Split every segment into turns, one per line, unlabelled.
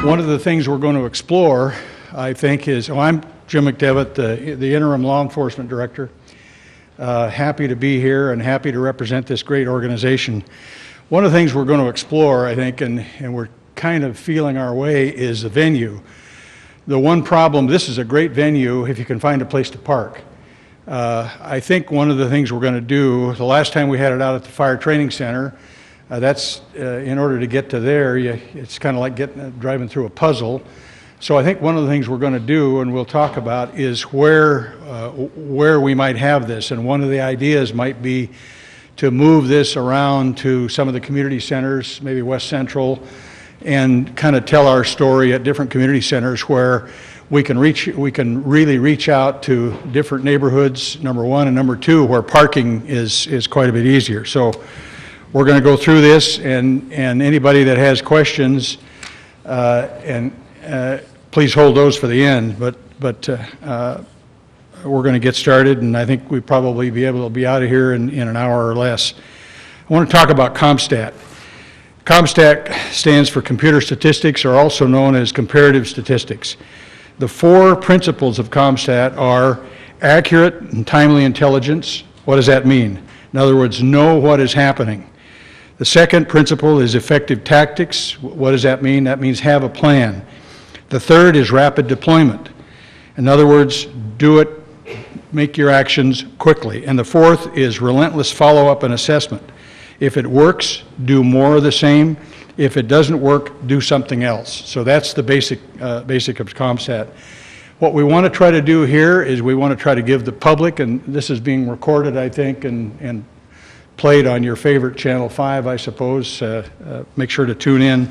One of the things we're going to explore, I think, is, I'm Jim McDevitt, the interim law enforcement director. Happy to be here and happy to represent this great organization. One of the things we're going to explore, I think, and we're kind of feeling our way, is the venue. The one problem, this is a great venue if you can find a place to park. I think one of the things we're going to do, the last time we had it out at the Fire Training Center, that's in order to get to there, it's kind of like driving through a puzzle. So I think one of the things we're going to do, and we'll talk about, is where we might have this. And one of the ideas might be to move this around to some of the community centers, maybe West Central, and kind of tell our story at different community centers where we can really reach out to different neighborhoods, number one, and number two, where parking is quite a bit easier. So we're going to go through this, and anybody that has questions, please hold those for the end, but we're going to get started, and I think we'll probably be able to be out of here in an hour or less. I want to talk about Comstat. Comstat stands for Computer Statistics, or also known as Comparative Statistics. The four principles of Comstat are accurate and timely intelligence. What does that mean? In other words, know what is happening. The second principle is effective tactics. What does that mean? That means have a plan. The third is rapid deployment. In other words, do it, make your actions quickly. And the fourth is relentless follow-up and assessment. If it works, do more of the same. If it doesn't work, do something else. So that's the basic of Comstat. What we want to try to do here is we want to try to give the public, and this is being recorded, I think, and played on your favorite Channel 5, I suppose. Make sure to tune in.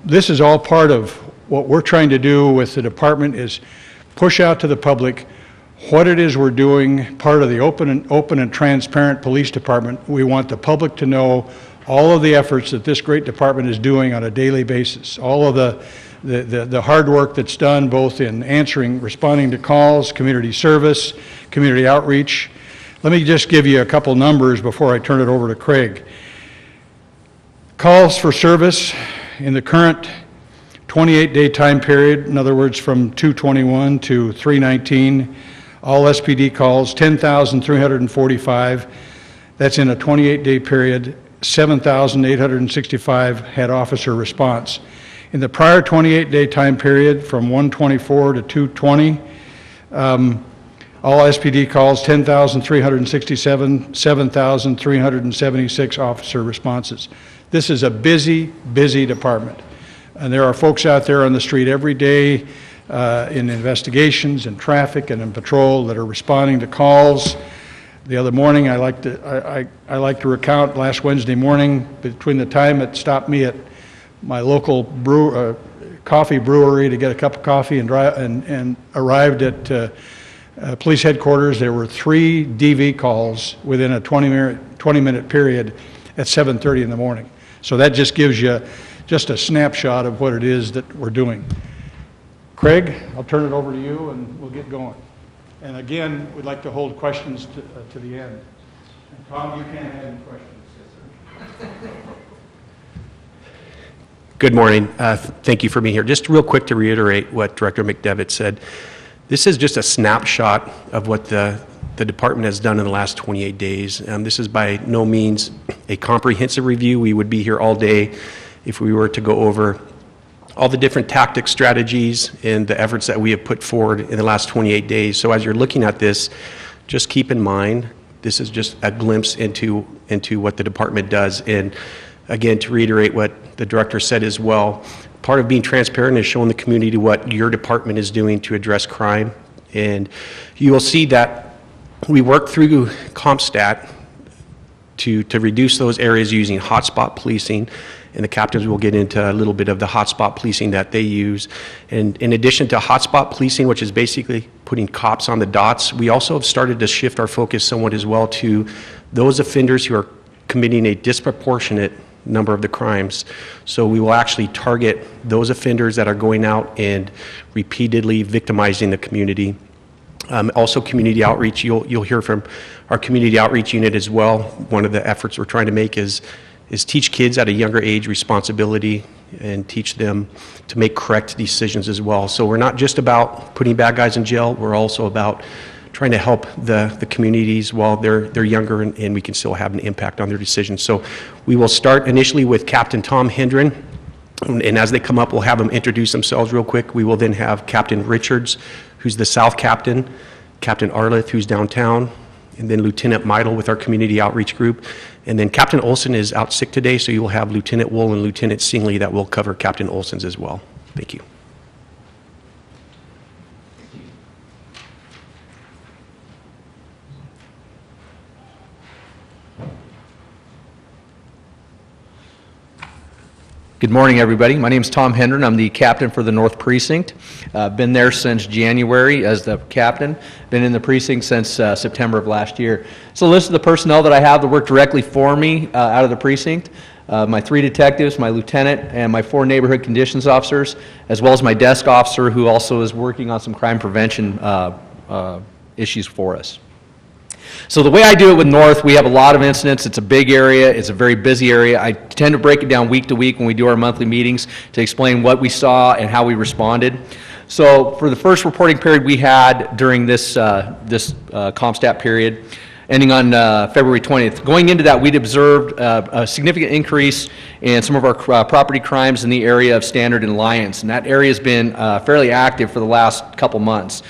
This is all part of what we're trying to do with the department, is push out to the public what it is we're doing, part of the open and transparent police department. We want the public to know all of the efforts that this great department is doing on a daily basis, all of the hard work that's done both in responding to calls, community service, community outreach. Let me just give you a couple numbers before I turn it over to Craig. Calls for service in the current 28-day time period, in other words, from 2/21 to 3/19, all SPD calls, 10,345. That's in a 28-day period. 7,865 had officer response. In the prior 28-day time period, from 1/24 to 2/20, all SPD calls, 10,367, 7,376 officer responses. This is a busy, busy department. And there are folks out there on the street every day in investigations and traffic and in patrol that are responding to calls. The other morning, I like to recount last Wednesday morning, between the time it stopped me at my local coffee brewery to get a cup of coffee and arrived at police headquarters, there were 3 DV calls within a 20-minute period at 7:30 in the morning. So that just gives you just a snapshot of what it is that we're doing. Craig, I'll turn it over to you and we'll get going. And again, we'd like to hold questions to the end. And Tom, you can't have any questions. Yes, sir.
Good morning. Thank you for being here. Just real quick to reiterate what Director McDevitt said. This is just a snapshot of what the department has done in the last 28 days. This is by no means a comprehensive review. We would be here all day if we were to go over all the different tactics, strategies, and the efforts that we have put forward in the last 28 days. So as you're looking at this, just keep in mind, this is just a glimpse into what the department does. And again, to reiterate what the director said as well, part of being transparent is showing the community what your department is doing to address crime. And you will see that we work through Compstat to reduce those areas using hotspot policing, and the captains will get into a little bit of the hotspot policing that they use. And in addition to hotspot policing, which is basically putting cops on the dots, we also have started to shift our focus somewhat as well to those offenders who are committing a disproportionate number of the crimes. So we will actually target those offenders that are going out and repeatedly victimizing the community. Also community outreach, you'll hear from our community outreach unit as well. One of the efforts we're trying to make is teach kids at a younger age responsibility and teach them to make correct decisions as well. So we're not just about putting bad guys in jail, we're also about trying to help the communities while they're younger and we can still have an impact on their decisions. So we will start initially with Captain Tom Hendren, and as they come up, we'll have them introduce themselves real quick. We will then have Captain Richards, who's the South Captain, Captain Arleth, who's downtown, and then Lieutenant Meidel with our community outreach group. And then Captain Olson is out sick today, so you will have Lieutenant Wool and Lieutenant Singley that will cover Captain Olson's as well. Thank you.
Good morning, everybody. My name is Tom Hendren. I'm the captain for the North Precinct. Been there since January as the captain. Been in the precinct since September of last year. So list of the personnel that I have that work directly for me out of the precinct. My 3 detectives, my lieutenant, and my 4 neighborhood conditions officers, as well as my desk officer who also is working on some crime prevention issues for us. So the way I do it with North, we have a lot of incidents. It's a big area. It's a very busy area. I tend to break it down week to week when we do our monthly meetings to explain what we saw and how we responded. So for the first reporting period we had during this Comstat period, ending on February 20th, going into that we'd observed a significant increase in some of our property crimes in the area of Standard and Lyons, and that area has been fairly active for the last couple months.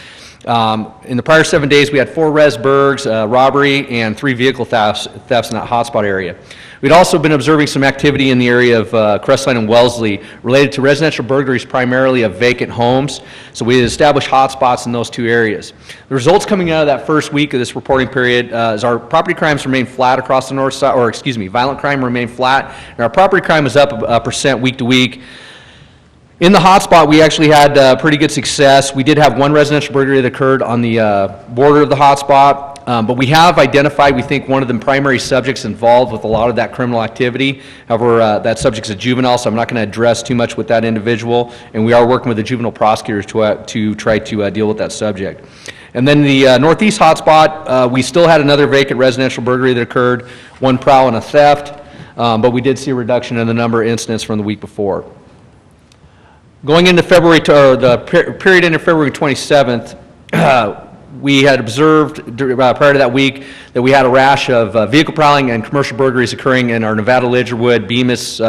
In the prior 7 days, we had 4 res burgs, robbery, and 3 vehicle thefts in that hotspot area. We'd also been observing some activity in the area of Crestline and Wellesley related to residential burglaries, primarily of vacant homes. So we had established hotspots in those 2 areas. The results coming out of that first week of this reporting period is our property crimes remained flat across the north side, or excuse me, violent crime remained flat, and our property crime was up a percent week to week. In the hotspot, we actually had pretty good success. We did have 1 residential burglary that occurred on the border of the hotspot, but we have identified, we think, one of the primary subjects involved with a lot of that criminal activity. However, that subject's a juvenile, so I'm not going to address too much with that individual, and we are working with the juvenile prosecutors to try to deal with that subject. And then the northeast hotspot, we still had another vacant residential burglary that occurred, 1 prowl and a theft, but we did see a reduction in the number of incidents from the week before. Going into February, or the period into February 27th, we had observed prior to that week that we had a rash of vehicle prowling and commercial burglaries occurring in our Nevada, Lidgerwood, Bemis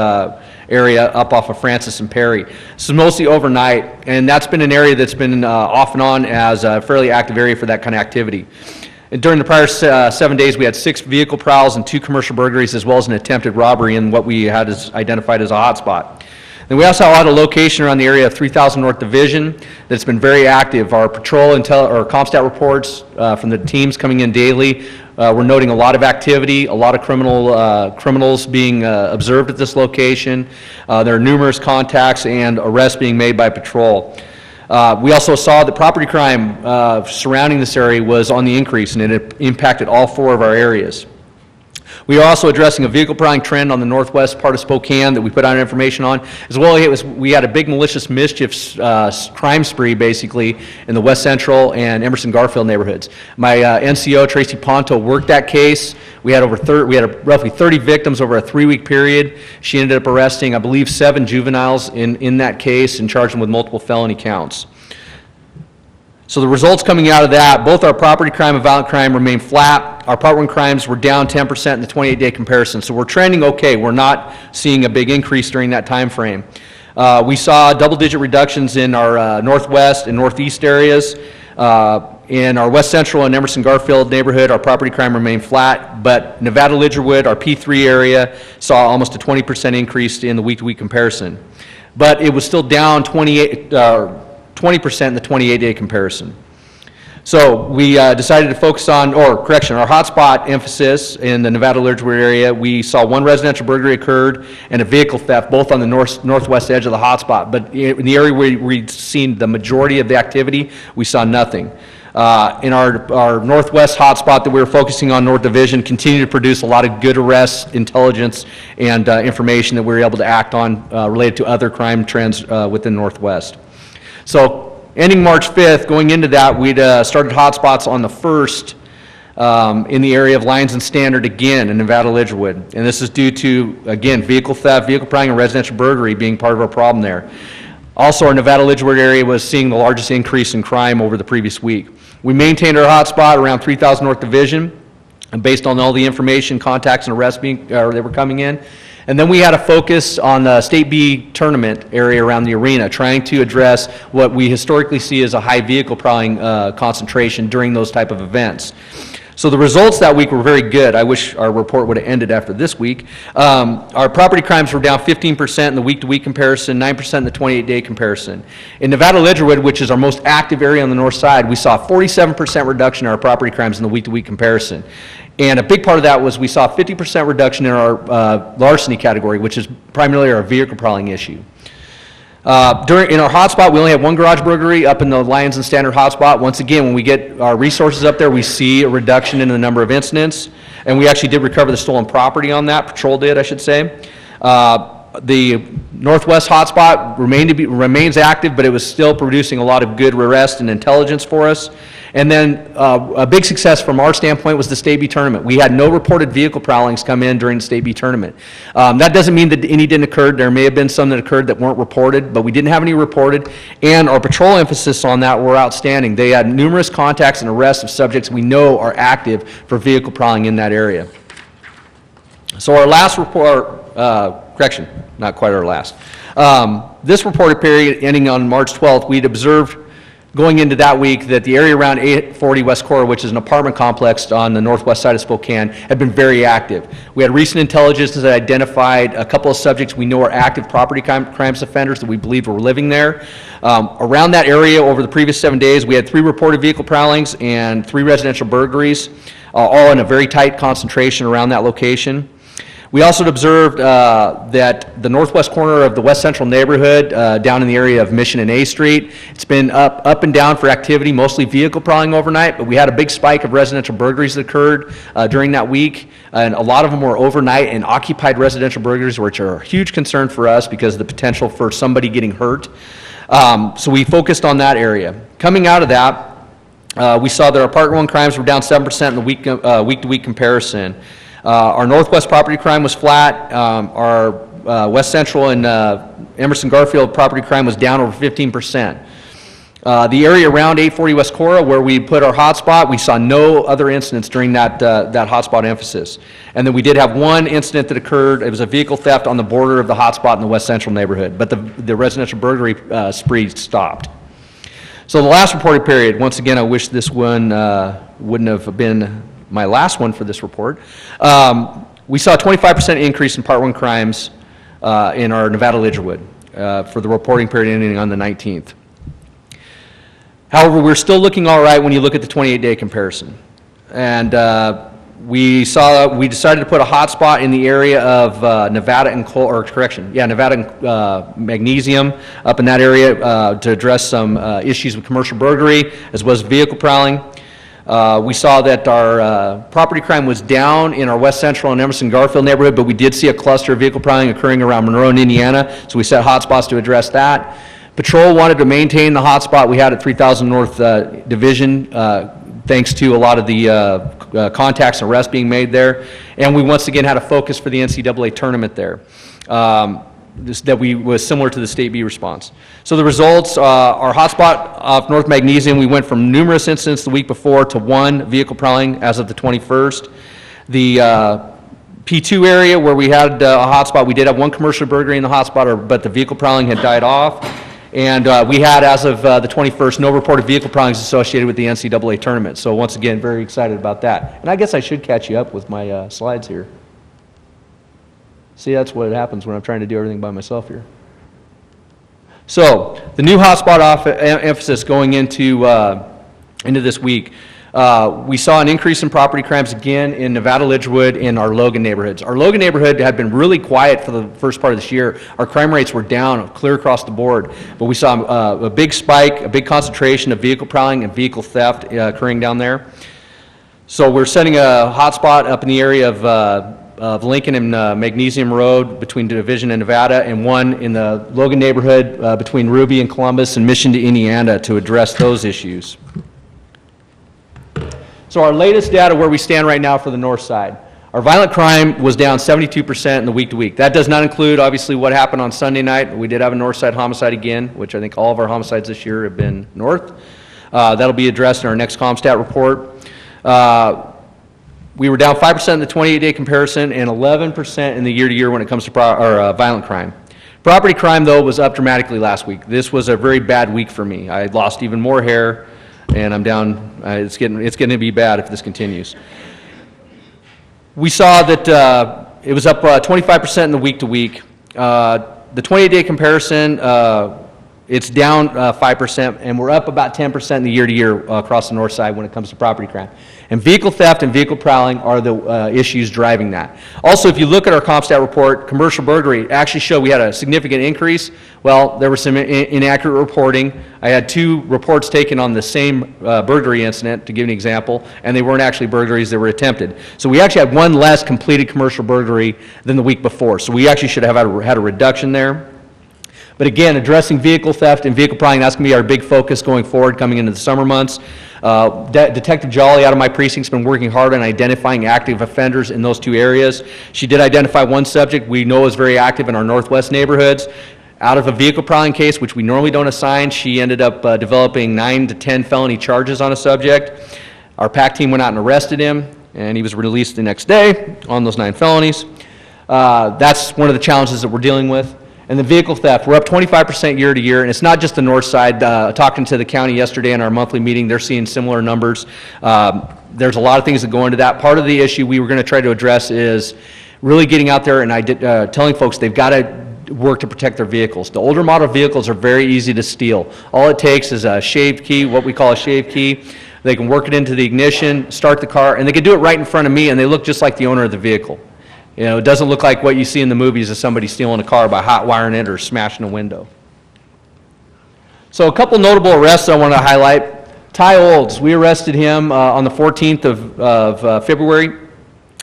area up off of Francis and Perry. This is mostly overnight, and that's been an area that's been off and on as a fairly active area for that kind of activity. And during the prior 7 days, we had 6 vehicle prowls and 2 commercial burglaries, as well as an attempted robbery in what we had identified as a hotspot. And we also had a location around the area of 3000 North Division that's been very active. Our patrol or Compstat reports from the teams coming in daily, we're noting a lot of activity, a lot of criminals being observed at this location. There are numerous contacts and arrests being made by patrol. We also saw that property crime surrounding this area was on the increase, and it impacted all 4 of our areas. We are also addressing a vehicle prowling trend on the northwest part of Spokane that we put out information on, as well as we had a big malicious mischief crime spree, basically, in the West Central and Emerson Garfield neighborhoods. My NCO, Tracy Ponto, worked that case. We had roughly 30 victims over a 3-week period. She ended up arresting, I believe, 7 juveniles in that case and charged them with multiple felony counts. So the results coming out of that, both our property crime and violent crime remain flat. Our Part 1 crimes were down 10% in the 28-day comparison. So we're trending okay. We're not seeing a big increase during that time frame. We saw double-digit reductions in our northwest and northeast areas. In our West Central and Emerson Garfield neighborhood, our property crime remained flat, but Nevada Lidgerwood, our P3 area, saw almost a 20% increase in the week-to-week comparison. But it was still down 20% in the 28-day comparison. So we decided to focus on, our hotspot emphasis in the Nevada Lidgerwood area. We saw 1 residential burglary occurred and a vehicle theft, both on the northwest edge of the hotspot. But in the area where we'd seen the majority of the activity, we saw nothing. In our northwest hotspot that we were focusing on, North Division, continued to produce a lot of good arrests, intelligence, and information that we were able to act on related to other crime trends within Northwest. So ending March 5th, going into that, we'd started hotspots on the 1st in the area of Lyons and Standard again in Nevada Lidgerwood. And this is due to, again, vehicle theft, vehicle prying, and residential burglary being part of our problem there. Also, our Nevada Lidgerwood area was seeing the largest increase in crime over the previous week. We maintained our hotspot around 3000 North Division, and based on all the information, contacts, and arrests that were coming in. And then we had a focus on the State B tournament area around the arena, trying to address what we historically see as a high vehicle prowling concentration during those type of events. So the results that week were very good. I wish our report would have ended after this week. Our property crimes were down 15% in the week-to-week comparison, 9% in the 28-day comparison. In Nevada Lidgerwood, which is our most active area on the north side, we saw a 47% reduction in our property crimes in the week-to-week comparison. And a big part of that was we saw a 50% reduction in our larceny category, which is primarily our vehicle prowling issue. In our hotspot, we only have one garage burglary up in the Lyons and Standard hotspot. Once again, when we get our resources up there, we see a reduction in the number of incidents, and we actually did recover the stolen property on that. Patrol did, I should say. The Northwest hotspot remains active, but it was still producing a lot of good arrest and intelligence for us. And then a big success from our standpoint was the State B tournament. We had no reported vehicle prowlings come in during the State B tournament. That doesn't mean that any didn't occur. There may have been some that occurred that weren't reported, but we didn't have any reported. And our patrol emphasis on that were outstanding. They had numerous contacts and arrests of subjects we know are active for vehicle prowling in that area. So our last report, correction, not quite our last. This reported period ending on March 12th, we'd observed going into that week that the area around 840 West Cora, which is an apartment complex on the northwest side of Spokane, had been very active. We had recent intelligence that identified a couple of subjects we know are active property crimes offenders that we believe were living there. Around that area over the previous 7 days, we had 3 reported vehicle prowlings and 3 residential burglaries, all in a very tight concentration around that location. We also observed that the northwest corner of the west central neighborhood, down in the area of Mission and A Street, it's been up and down for activity, mostly vehicle prowling overnight, but we had a big spike of residential burglaries that occurred during that week, and a lot of them were overnight and occupied residential burglaries, which are a huge concern for us because of the potential for somebody getting hurt. So we focused on that area. Coming out of that, we saw that our Part 1 crimes were down 7% in the week-to-week comparison. Our northwest property crime was flat. Our west central and Emerson Garfield property crime was down over 15%. The area around 840 West Cora, where we put our hotspot, we saw no other incidents during that hotspot emphasis. And then we did have one incident that occurred. It was a vehicle theft on the border of the hotspot in the west central neighborhood, but the residential burglary spree stopped. So the last reported period, once again, I wish this one wouldn't have been my last one for this report. We saw a 25% increase in Part 1 crimes in our Nevada Lidgerwood for the reporting period ending on the 19th. However, we're still looking all right when you look at the 28-day comparison. And we decided to put a hotspot in the area of Nevada and Magnesium up in that area to address some issues with commercial burglary as well as vehicle prowling. We saw that our property crime was down in our west central and Emerson Garfield neighborhood, but we did see a cluster of vehicle prowling occurring around Monroe and Indiana, so we set hotspots to address that. Patrol wanted to maintain the hotspot we had at 3000 North Division, thanks to a lot of the contacts and arrests being made there, and we once again had a focus for the NCAA tournament there. That was similar to the State B response. So the results, our hotspot off North Magnesium, we went from numerous incidents the week before to 1 vehicle prowling as of the 21st. The P2 area where we had a hotspot, we did have 1 commercial burglary in the hotspot, but the vehicle prowling had died off. And we had, as of the 21st, no reported vehicle prowlings associated with the NCAA tournament. So once again, very excited about that. And I guess I should catch you up with my slides here. See, that's what happens when I'm trying to do everything by myself here. So, the new hotspot emphasis going into this week, we saw an increase in property crimes again in Nevada Lidgerwood and our Logan neighborhoods. Our Logan neighborhood had been really quiet for the first part of this year. Our crime rates were down clear across the board, but we saw a big spike, a big concentration of vehicle prowling and vehicle theft occurring down there. So we're setting a hotspot up in the area of Lincoln and Magnesium Road between Division and Nevada, and 1 in the Logan neighborhood between Ruby and Columbus and Mission to Indiana to address those issues. So our latest data where we stand right now for the north side. Our violent crime was down 72% in the week-to-week. That does not include, obviously, what happened on Sunday night. We did have a north side homicide again, which I think all of our homicides this year have been north. That'll be addressed in our next Comstat report. We were down 5% in the 28-day comparison and 11% in the year-to-year when it comes to violent crime. Property crime, though, was up dramatically last week. This was a very bad week for me. I lost even more hair, and I'm down. It's getting to be bad if this continues. We saw that it was up 25% in the week-to-week. The 28-day comparison, it's down 5%, and we're up about 10% in the year-to-year across the north side when it comes to property crime. And vehicle theft and vehicle prowling are the issues driving that. Also, if you look at our Compstat report, commercial burglary actually showed we had a significant increase. Well, there was some inaccurate reporting. I had 2 reports taken on the same burglary incident, to give an example, and they weren't actually burglaries, they were attempted. So we actually had 1 less completed commercial burglary than the week before. So we actually should have had a reduction there. But again, addressing vehicle theft and vehicle prowling, that's going to be our big focus going forward, coming into the summer months. Detective Jolly out of my precinct has been working hard on identifying active offenders in those 2 areas. She did identify 1 subject we know is very active in our northwest neighborhoods. Out of a vehicle prowling case, which we normally don't assign, she ended up developing 9 to 10 felony charges on a subject. Our PAC team went out and arrested him, and he was released the next day on those 9 felonies. That's one of the challenges that we're dealing with. And the vehicle theft, we're up 25% year to year, and it's not just the north side. Talking to the county yesterday in our monthly meeting, they're seeing similar numbers. There's a lot of things that go into that. Part of the issue we were going to try to address is really getting out there and telling folks they've got to work to protect their vehicles. The older model vehicles are very easy to steal. All it takes is a shaved key, what we call a shaved key. They can work it into the ignition, start the car, and they can do it right in front of me, and they look just like the owner of the vehicle. You know, it doesn't look like what you see in the movies of somebody stealing a car by hot wiring it or smashing a window. So a couple notable arrests I want to highlight. Ty Olds, we arrested him on the 14th of February.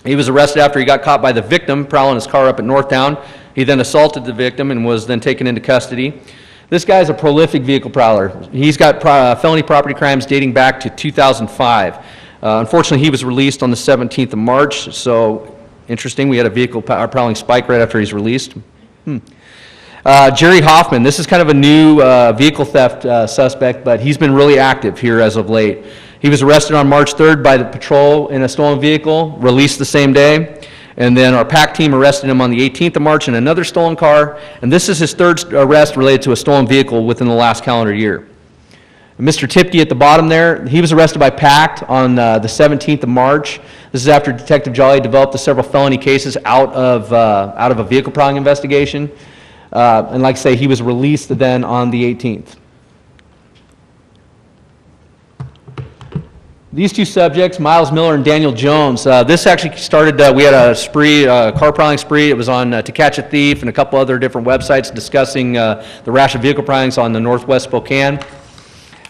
He was arrested after he got caught by the victim prowling his car up at Northtown. He then assaulted the victim and was then taken into custody. This guy's a prolific vehicle prowler. He's got felony property crimes dating back to 2005. Unfortunately, he was released on the 17th of March, so interesting, we had a vehicle prowling spike right after he's released. Jerry Hoffman, this is kind of a new vehicle theft suspect, but he's been really active here as of late. He was arrested on March 3rd by the patrol in a stolen vehicle, released the same day, and then our PAC team arrested him on the 18th of March in another stolen car, and this is his 3rd arrest related to a stolen vehicle within the last calendar year. Mr. Tipke at the bottom there, he was arrested by PACT on the 17th of March. This is after Detective Jolly developed the several felony cases out of a vehicle prowling investigation. And like I say, he was released then on the 18th. These 2 subjects, Miles Miller and Daniel Jones, this actually started, we had a spree, car prowling spree. It was on To Catch a Thief and a couple other different websites discussing the rash of vehicle prowlings on the northwest Spokane.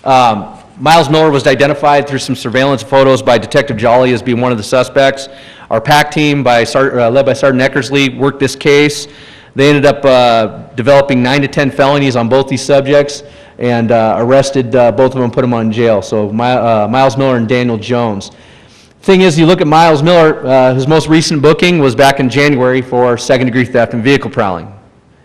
Miles Miller was identified through some surveillance photos by Detective Jolly as being one of the suspects. Our PAC team, led by Sergeant Eckersley, worked this case. They ended up developing 9 to 10 felonies on both these subjects and arrested both of them and put them on jail. So Miles Miller and Daniel Jones. Thing is, you look at Miles Miller, his most recent booking was back in January for 2nd-degree theft and vehicle prowling.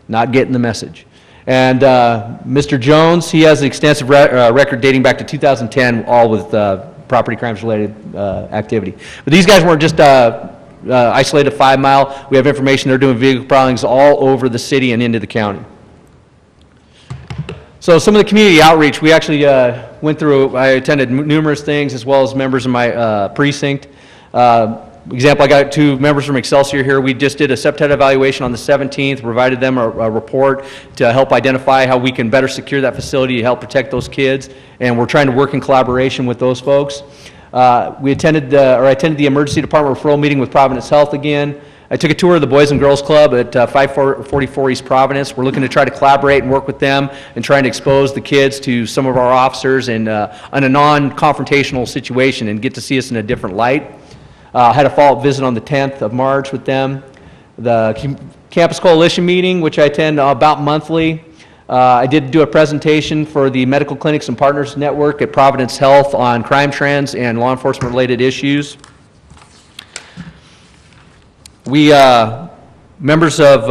Not getting the message. And Mr. Jones, he has an extensive record dating back to 2010, all with property crimes related activity. But these guys weren't just isolated 5 Mile. We have information they're doing vehicle prowlings all over the city and into the county. So some of the community outreach, we actually went through, I attended numerous things as well as members of my precinct. Example, I got 2 members from Excelsior here. We just did a septet evaluation on the 17th, provided them a report to help identify how we can better secure that facility to help protect those kids, and we're trying to work in collaboration with those folks. I attended the emergency department referral meeting with Providence Health again. I took a tour of the Boys and Girls Club at 544 East Providence. We're looking to try to collaborate and work with them and trying to expose the kids to some of our officers and on a non-confrontational situation and get to see us in a different light. Had a follow-up visit on the 10th of March with them. The Campus Coalition meeting, which I attend about monthly. I did do a presentation for the Medical Clinics and Partners Network at Providence Health on crime trends and law enforcement related issues. We, members of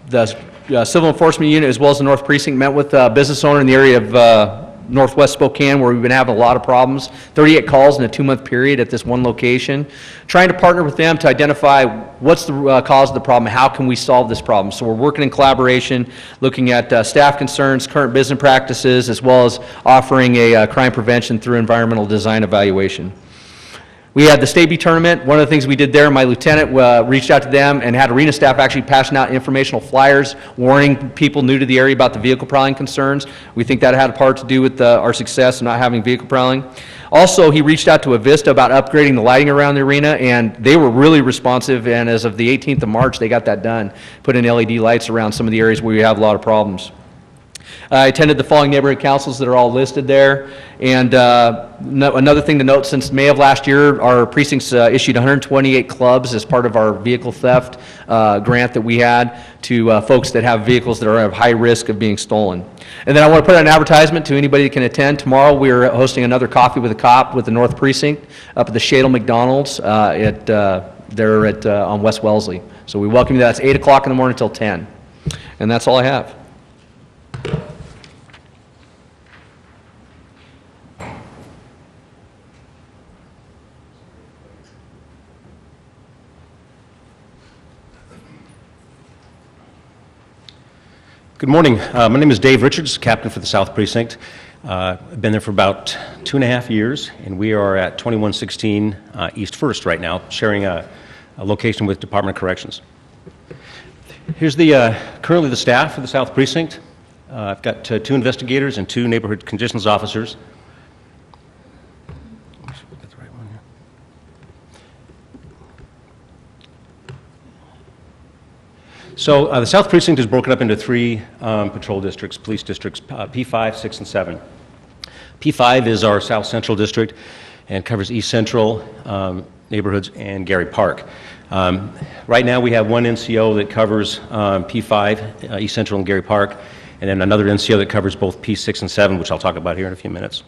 the Civil Enforcement Unit as well as the North Precinct met with a business owner in the area of Northwest Spokane, where we've been having a lot of problems. 38 calls in a 2-month period at this one location. Trying to partner with them to identify what's the cause of the problem, how can we solve this problem. So we're working in collaboration, looking at staff concerns, current business practices, as well as offering a crime prevention through environmental design evaluation. We had the State B tournament. One of the things we did there, my lieutenant reached out to them and had arena staff actually passing out informational flyers warning people new to the area about the vehicle prowling concerns. We think that had a part to do with our success in not having vehicle prowling. Also, he reached out to Avista about upgrading the lighting around the arena, and they were really responsive, and as of the 18th of March, they got that done, put in LED lights around some of the areas where we have a lot of problems. I attended the following neighborhood councils that are all listed there. And another thing to note, since May of last year, our precincts issued 128 clubs as part of our vehicle theft grant that we had to folks that have vehicles that are at high risk of being stolen. And then I want to put out an advertisement to anybody that can attend. Tomorrow we're hosting another Coffee with a Cop with the North Precinct up at the Shadle McDonald's on West Wellesley. So we welcome you. That's 8 o'clock in the morning until 10. And that's all I have.
Good morning. My name is Dave Richards, captain for the South Precinct. I've been there for about 2.5 years, and we are at 2116 East First right now, sharing a location with Department of Corrections. Here's currently the staff for the South Precinct. I've got 2 investigators and 2 neighborhood conditions officers. Make sure we get the right one here. So the South Precinct is broken up into 3 patrol districts, police districts, P5, 6, and 7. P5 is our South Central District and covers East Central neighborhoods and Gary Park. Right now we have 1 NCO that covers P5, East Central and Gary Park, and then another NCO that covers both P6 and 7, which I'll talk about here in a few minutes.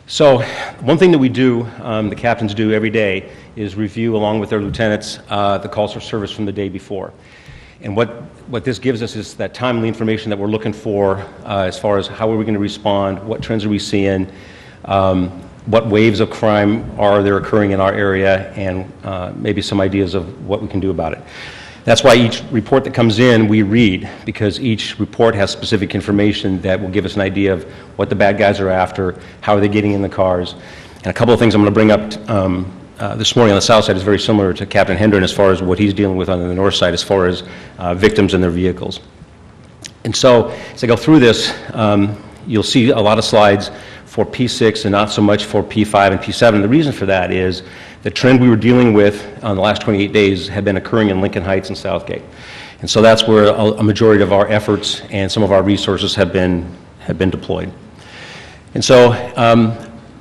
So one thing that we do, the captains do every day, is review along with their lieutenants the calls for service from the day before. And what this gives us is that timely information that we're looking for as far as how are we going to respond, what trends are we seeing, what waves of crime are there occurring in our area, and maybe some ideas of what we can do about it. That's why each report that comes in we read, because each report has specific information that will give us an idea of what the bad guys are after, how are they getting in the cars. And a couple of things I'm going to bring up this morning on the south side is very similar to Captain Hendren as far as what he's dealing with on the north side as far as victims and their vehicles. And so as I go through this, you'll see a lot of slides for P6 and not so much for P5 and P7. And the reason for that is the trend we were dealing with on the last 28 days had been occurring in Lincoln Heights and Southgate. And so that's where a majority of our efforts and some of our resources have been deployed. And so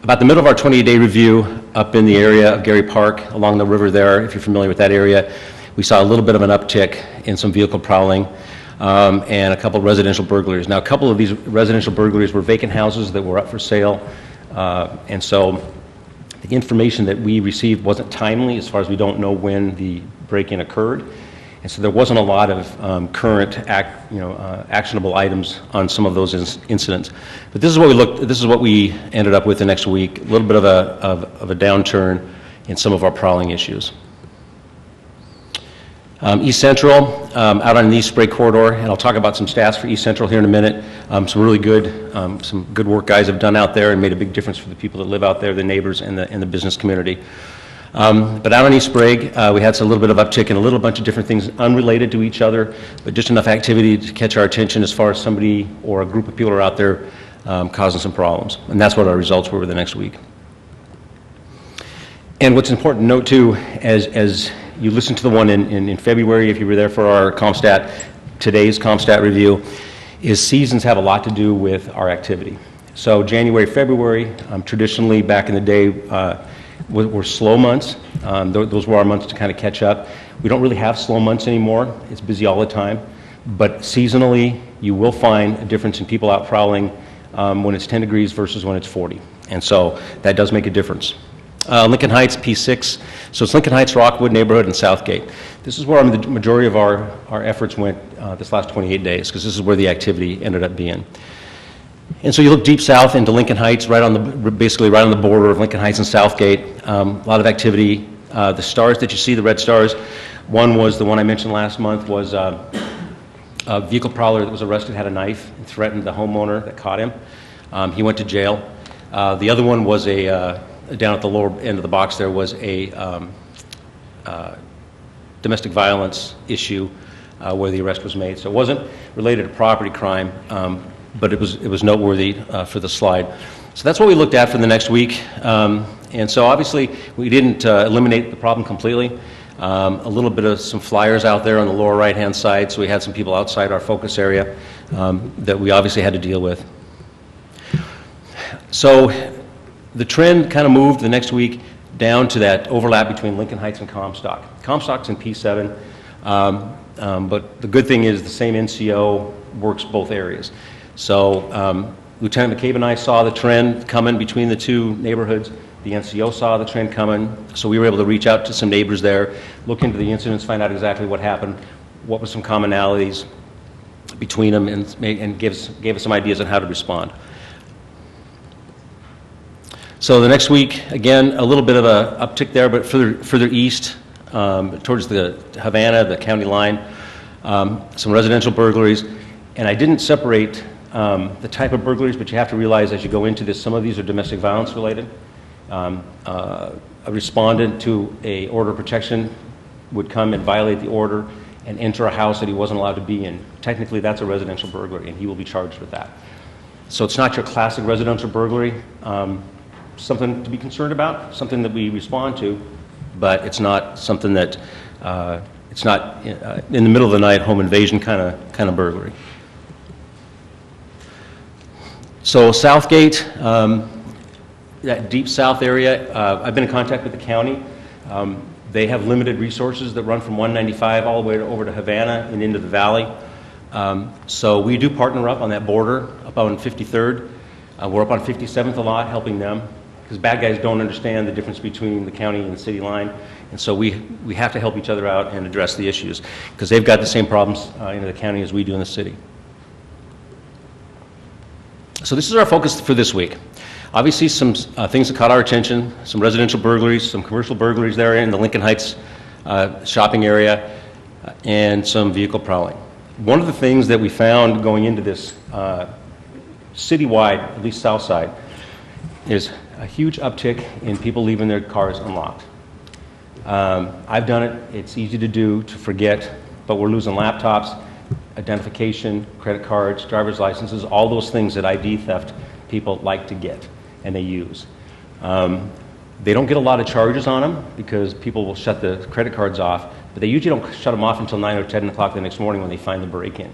about the middle of our 28-day review up in the area of Gary Park along the river there, if you're familiar with that area, we saw a little bit of an uptick in some vehicle prowling and a couple of residential burglaries. Now a couple of these residential burglaries were vacant houses that were up for sale, and so the information that we received wasn't timely as far as we don't know when the break-in occurred. And so there wasn't a lot of current actionable items on some of those incidents. But this is what we ended up with the next week, a little bit of a downturn in some of our prowling issues. East Central, out on the East Spray Corridor, and I'll talk about some stats for East Central here in a minute. Some really good work guys have done out there and made a big difference for the people that live out there, the neighbors and the business community. But out on East Sprague, we had a little bit of uptick in a little bunch of different things unrelated to each other, but just enough activity to catch our attention as far as somebody or a group of people are out there causing some problems. And that's what our results were the next week. And what's important to note too, as you listen to the one in February, if you were there for our Comstat, today's Comstat review, is seasons have a lot to do with our activity. So January, February, traditionally back in the day, were slow months. Those were our months to kind of catch up. We don't really have slow months anymore. It's busy all the time. But seasonally, you will find a difference in people out prowling when it's 10 degrees versus when it's 40. And so that does make a difference. Lincoln Heights, P6. So it's Lincoln Heights, Rockwood neighborhood, and Southgate. This is where the majority of our efforts went this last 28 days, because this is where the activity ended up being. And so you look deep south into Lincoln Heights, basically right on the border of Lincoln Heights and Southgate. A lot of activity. The stars that you see, the red stars, one was the one I mentioned last month, was a vehicle prowler that was arrested, had a knife, and threatened the homeowner that caught him. He went to jail. The other one was down at the lower end of the box there was a domestic violence issue where the arrest was made. So it wasn't related to property crime, but it was noteworthy for the slide. So that's what we looked at for the next week. And so obviously we didn't eliminate the problem completely. A little bit of some flyers out there on the lower right-hand side, so we had some people outside our focus area that we obviously had to deal with. So the trend kind of moved the next week down to that overlap between Lincoln Heights and Comstat. Comstat's in P7, but the good thing is the same NCO works both areas. So Lieutenant McCabe and I saw the trend coming between the two neighborhoods. The NCO saw the trend coming, so we were able to reach out to some neighbors there, look into the incidents, find out exactly what happened, what were some commonalities between them, and gave us some ideas on how to respond. So the next week, again, a little bit of an uptick there, but further east, towards the Havana, the county line, some residential burglaries. And I didn't separate the type of burglaries, but you have to realize as you go into this, some of these are domestic violence related. A respondent to a order of protection would come and violate the order and enter a house that he wasn't allowed to be in. Technically, that's a residential burglary, and he will be charged with that. So it's not your classic residential burglary. Something to be concerned about, something that we respond to, but it's not something that it's not in the middle of the night home invasion kind of burglary. So Southgate, that deep south area, I've been in contact with the county. They have limited resources that run from 195 all the way over to Havana and into the valley. So we do partner up on that border up on 53rd. We're up on 57th a lot, helping them, because bad guys don't understand the difference between the county and the city line. And so we have to help each other out and address the issues, because they've got the same problems in the county as we do in the city. So this is our focus for this week. Obviously some things that caught our attention, some residential burglaries, some commercial burglaries there in the Lincoln Heights shopping area, and some vehicle prowling. One of the things that we found going into this citywide, at least south side, is a huge uptick in people leaving their cars unlocked. I've done it. It's easy to do, to forget, but we're losing laptops, identification, credit cards, driver's licenses, all those things that ID theft people like to get and they use. They don't get a lot of charges on them because people will shut the credit cards off, but they usually don't shut them off until 9 or 10 o'clock the next morning when they find the break-in.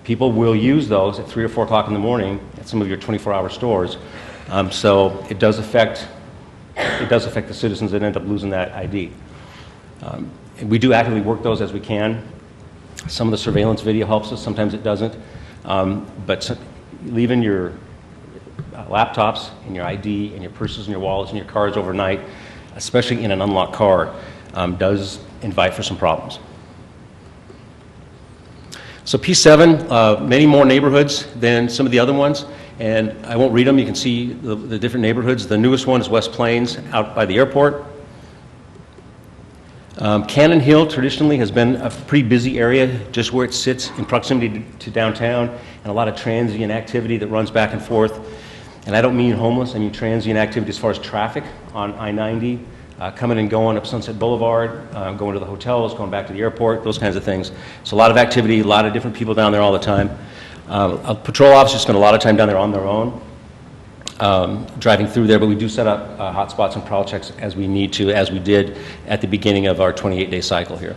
People will use those at 3 or 4 o'clock in the morning at some of your 24-hour stores. So it does affect the citizens that end up losing that ID. And we do actively work those as we can. Some of the surveillance video helps us, sometimes it doesn't. But leaving your laptops and your ID and your purses and your wallets and your cards overnight, especially in an unlocked car, does invite for some problems. So P7, many more neighborhoods than some of the other ones, and I won't read them. You can see the different neighborhoods. The newest one is West Plains, out by the airport. Cannon Hill traditionally has been a pretty busy area, just where it sits in proximity to downtown, and a lot of transient activity that runs back and forth. And I don't mean homeless, I mean transient activity as far as traffic on I-90, coming and going up Sunset Boulevard, going to the hotels, going back to the airport, those kinds of things. So a lot of activity, a lot of different people down there all the time. Patrol officers spend a lot of time down there on their own, driving through there, but we do set up hotspots and prowl checks as we need to, as we did at the beginning of our 28-day cycle here.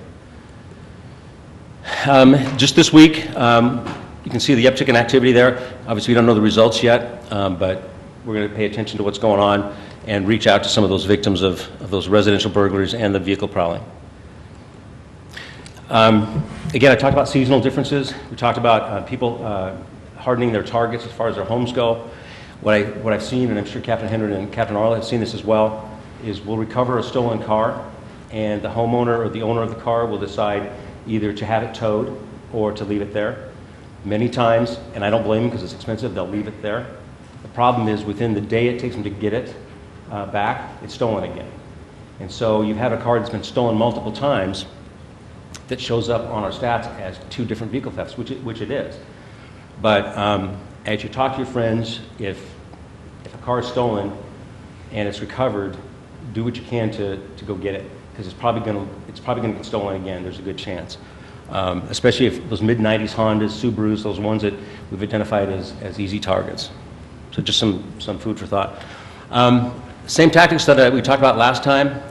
Just this week, you can see the uptick in activity there. Obviously, we don't know the results yet, but we're going to pay attention to what's going on and reach out to some of those victims of those residential burglaries and the vehicle prowling. Again, I talked about seasonal differences. We talked about people hardening their targets as far as their homes go. What I've seen, and I'm sure Captain Hendren and Captain Arla have seen this as well, is we'll recover a stolen car, and the homeowner or the owner of the car will decide either to have it towed or to leave it there. Many times, and I don't blame them because it's expensive, they'll leave it there. The problem is within the day it takes them to get it back, it's stolen again. And so you have a car that's been stolen multiple times that shows up on our stats as 2 different vehicle thefts, which it is. But as you talk to your friends, if a car is stolen and it's recovered, do what you can to go get it, because it's probably going to get stolen again. There's a good chance, especially if those mid-90s Hondas, Subarus, those ones that we've identified as easy targets. So just some food for thought. Same tactics that we talked about last time,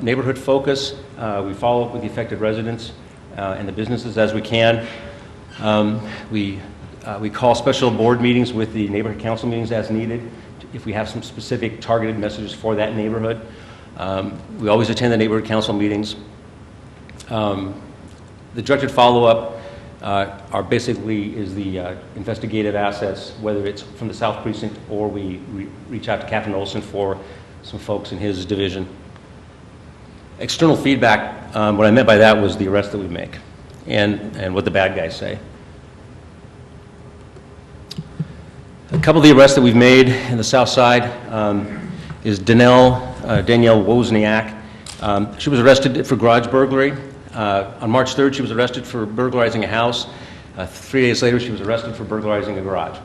neighborhood focus. We follow up with the affected residents and the businesses as we can. We call special board meetings with the neighborhood council meetings as needed if we have some specific targeted messages for that neighborhood. We always attend the neighborhood council meetings. The directed follow-up are basically is the investigative assets, whether it's from the South Precinct or we reach out to Captain Olson for some folks in his division. External feedback, what I meant by that was the arrests that we make and what the bad guys say. A couple of the arrests that we've made in the South Side is Danielle Wozniak. She was arrested for garage burglary. On March 3rd, she was arrested for burglarizing a house. 3 days later, she was arrested for burglarizing a garage.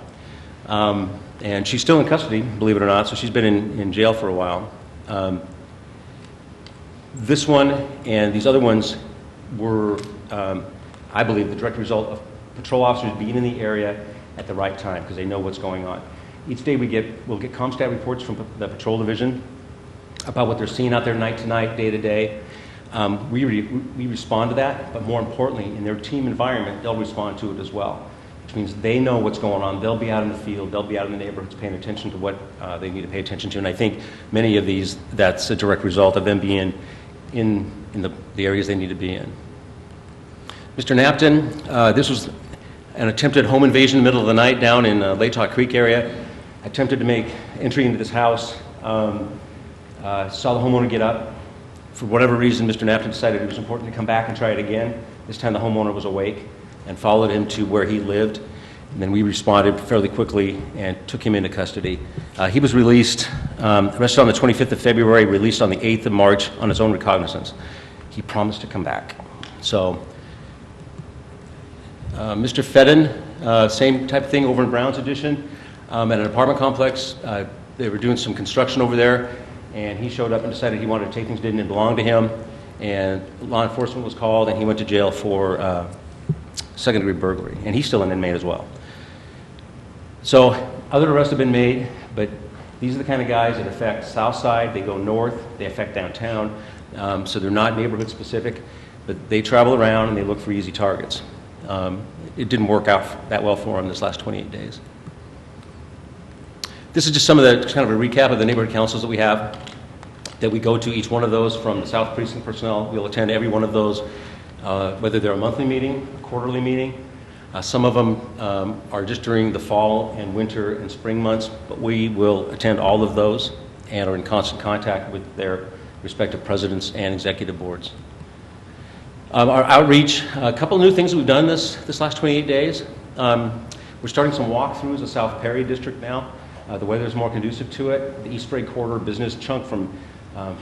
And she's still in custody, believe it or not, so she's been in jail for a while. This one and these other ones were, I believe, the direct result of patrol officers being in the area at the right time because they know what's going on. Each day we'll get Comstat reports from the patrol division about what they're seeing out there night to night, day to day. We respond to that, but more importantly, in their team environment, they'll respond to it as well, which means they know what's going on. They'll be out in the field, they'll be out in the neighborhoods paying attention to what they need to pay attention to. And I think many of these, that's a direct result of them being in the areas they need to be in. Mr. Napton, this was an attempted home invasion in the middle of the night down in Latah Creek area. Attempted to make entry into this house, saw the homeowner get up. For whatever reason, Mr. Napton decided it was important to come back and try it again. This time the homeowner was awake and followed him to where he lived. And then we responded fairly quickly and took him into custody. He was released, arrested on the 25th of February, released on the 8th of March on his own recognizance. He promised to come back. So, Mr. Fedden, same type of thing over in Brown's Addition, at an apartment complex. They were doing some construction over there, and he showed up and decided he wanted to take things that didn't belong to him, and law enforcement was called, and he went to jail for second-degree burglary, and he's still an inmate as well. So other arrests have been made, but these are the kind of guys that affect South Side. They go north, they affect downtown, so they're not neighborhood specific, but they travel around and they look for easy targets. It didn't work out that well for them this last 28 days. This is just some of the kind of a recap of the neighborhood councils that we have, that we go to each one of those from the South Precinct personnel. We'll attend every one of those, whether they're a monthly meeting, a quarterly meeting. Some of them are just during the fall and winter and spring months, but we will attend all of those and are in constant contact with their respective presidents and executive boards. Our outreach, a couple of new things that we've done this last 28 days. We're starting some walkthroughs of South Perry District now. The weather's more conducive to it. The East Sprague Corridor business chunk from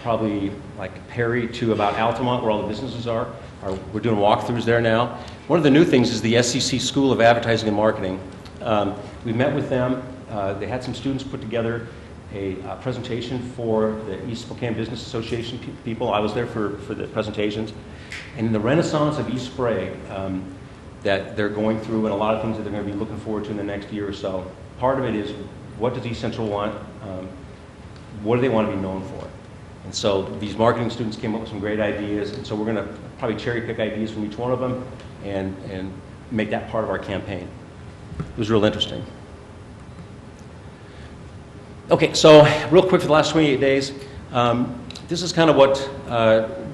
probably like Perry to about Altamont, where all the businesses are. We're doing walkthroughs there now. One of the new things is the SCC School of Advertising and Marketing. We met with them. They had some students put together a presentation for the East Spokane Business Association people. I was there for the presentations. And in the renaissance of East Sprague that they're going through, and a lot of things that they're going to be looking forward to in the next year or so, part of it is, what does East Central want? What do they want to be known for? And so these marketing students came up with some great ideas, and so we're going to probably cherry pick ideas from each one of them and make that part of our campaign. It was real interesting. Okay, so real quick for the last 28 days, this is kind of what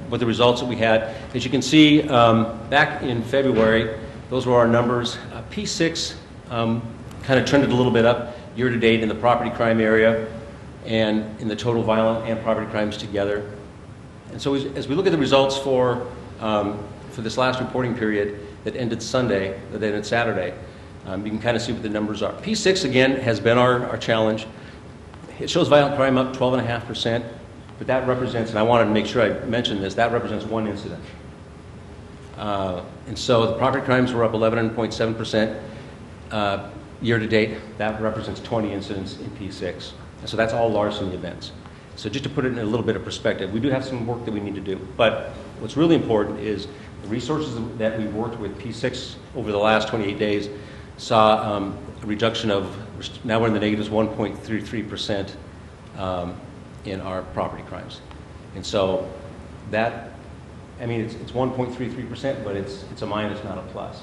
what the results that we had. As you can see, back in February, those were our numbers. P6 kind of trended a little bit up year-to-date in the property crime area and in the total violent and property crimes together. And so as we look at the results for this last reporting period that ended Sunday, that ended Saturday, you can kind of see what the numbers are. P6, again, has been our challenge. It shows violent crime up 12.5%, but that represents, and I wanted to make sure I mentioned this, that represents one incident. And so the property crimes were up 11.7% year-to-date. That represents 20 incidents in P6. And so that's all larceny events. So just to put it in a little bit of perspective, we do have some work that we need to do. But what's really important is the resources that we worked with P6 over the last 28 days saw a reduction of, now we're in the negatives, 1.33% in our property crimes. And so that, I mean, it's 1.33%, but it's a minus, not a plus.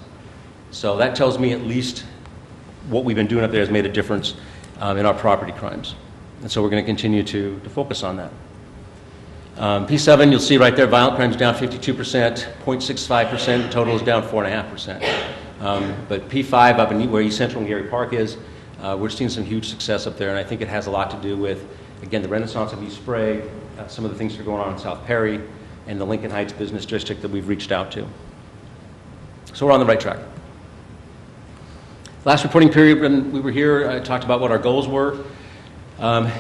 So that tells me at least what we've been doing up there has made a difference in our property crimes. And so we're going to continue to focus on that. P7, you'll see right there, violent crimes down 52%, 0.65%, total is down 4.5%. But P5, up in where East Central and Gary Park is, we're seeing some huge success up there, and I think it has a lot to do with, again, the renaissance of East Sprague, some of the things that are going on in South Perry, and the Lincoln Heights business district that we've reached out to. So we're on the right track. Last reporting period when we were here, I talked about what our goals were, and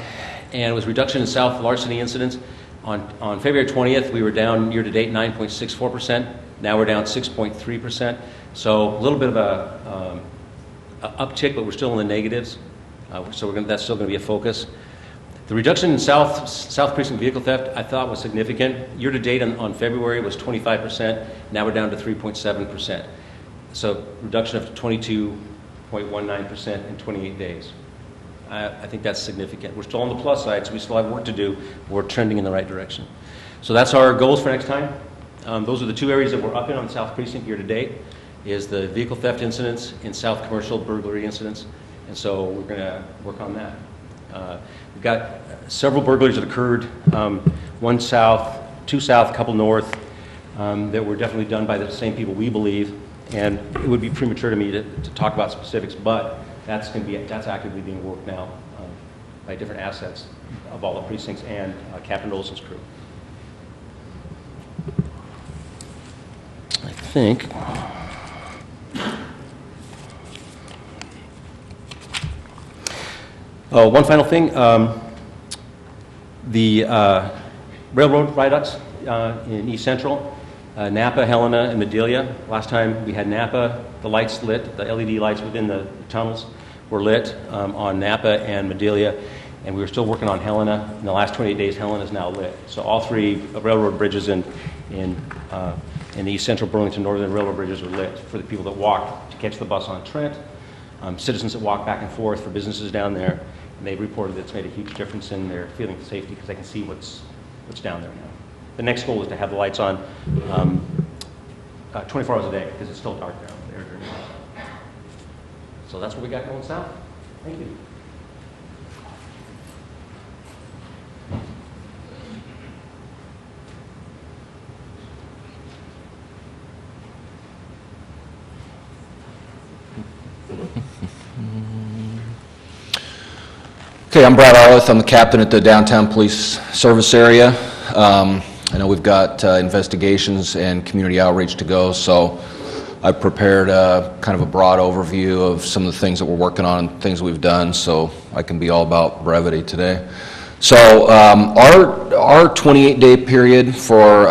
it was reduction in South larceny incidents. On February 20th, we were down year-to-date 9.64%. Now we're down 6.3%. So a little bit of a uptick, but we're still in the negatives. So that's still going to be a focus. The reduction in South Precinct vehicle theft I thought was significant. Year-to-date on February was 25%. Now we're down to 3.7%. So reduction of 22.19% in 28 days. I think that's significant. We're still on the plus side, so we still have work to do. We're trending in the right direction. So that's our goals for next time. Those are the two areas that we're up in on South Precinct year-to-date, is the vehicle theft incidents and South commercial burglary incidents. And so we're going to work on that. We've got several burglaries that occurred, one south, two south, a couple north, that were definitely done by the same people, we believe. And it would be premature to me to talk about specifics, but that's actively being worked now by different assets of all the precincts and Captain Olson's crew. I think. Oh, one final thing. The railroad viaducts in East Central, Napa, Helena, and Medelia. Last time we had Napa, the lights lit, the LED lights within the tunnels were lit on Napa and Medelia, and we were still working on Helena. In the last 28 days, Helena is now lit. So all three railroad bridges in the East Central Burlington Northern Railroad bridges are lit for the people that walk to catch the bus on Trent, citizens that walk back and forth for businesses down there, and they've reported that it's made a huge difference in their feeling of safety because they can see what's down there now. The next goal is to have the lights on 24 hours a day because it's still dark down there. So that's what we got going south. Thank you.
Okay, I'm Brad Arleth. I'm the captain at the Downtown Police Service area. I know we've got investigations and community outreach to go, so I've prepared kind of a broad overview of some of the things that we're working on and things we've done, so I can be all about brevity today. So our 28-day period for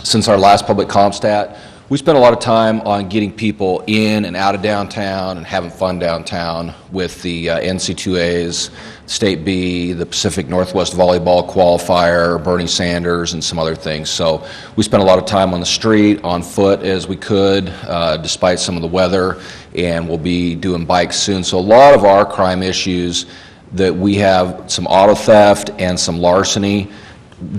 since our last public Comstat, we spent a lot of time on getting people in and out of downtown and having fun downtown with the NC2As, State B, the Pacific Northwest Volleyball Qualifier, Bernie Sanders, and some other things. So we spent a lot of time on the street, on foot as we could, despite some of the weather, and we'll be doing bikes soon. So a lot of our crime issues that we have, some auto theft and some larceny,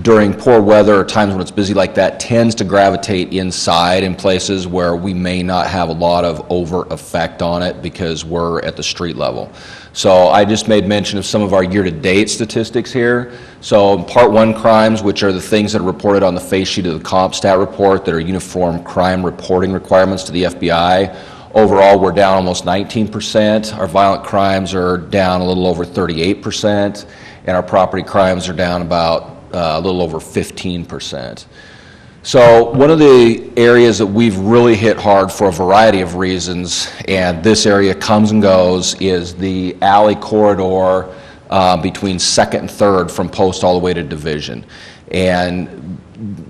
during poor weather or times when it's busy like that, tends to gravitate inside in places where we may not have a lot of overt effect on it because we're at the street level. So I just made mention of some of our year-to-date statistics here. So Part 1 crimes, which are the things that are reported on the face sheet of the Compstat report that are uniform crime reporting requirements to the FBI, overall we're down almost 19%. Our violent crimes are down a little over 38%, and our property crimes are down about a little over 15%. So one of the areas that we've really hit hard for a variety of reasons, and this area comes and goes, is the alley corridor between 2nd and 3rd from Post all the way to Division. And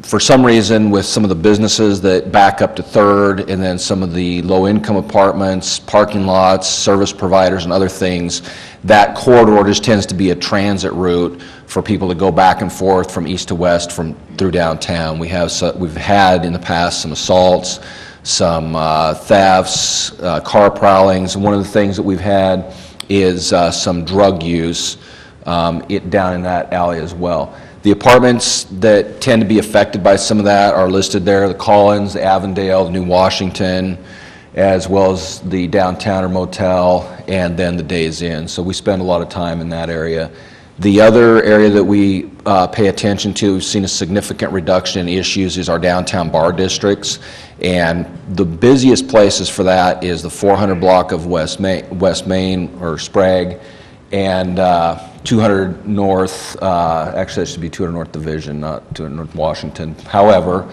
for some reason, with some of the businesses that back up to 3rd, and then some of the low-income apartments, parking lots, service providers, and other things, that corridor just tends to be a transit route for people to go back and forth from east to west through downtown. We've had in the past some assaults, some thefts, car prowlings. One of the things that we've had is some drug use down in that alley as well. The apartments that tend to be affected by some of that are listed there: the Collins, the Avondale, the New Washington, as well as the Downtowner Motel, and then the Days Inn. So we spend a lot of time in that area. The other area that we pay attention to, we've seen a significant reduction in issues, is our downtown bar districts. And the busiest places for that is the 400 block of West Main or Sprague, and 200 North, actually that should be 200 North Division, not 200 North Washington. However,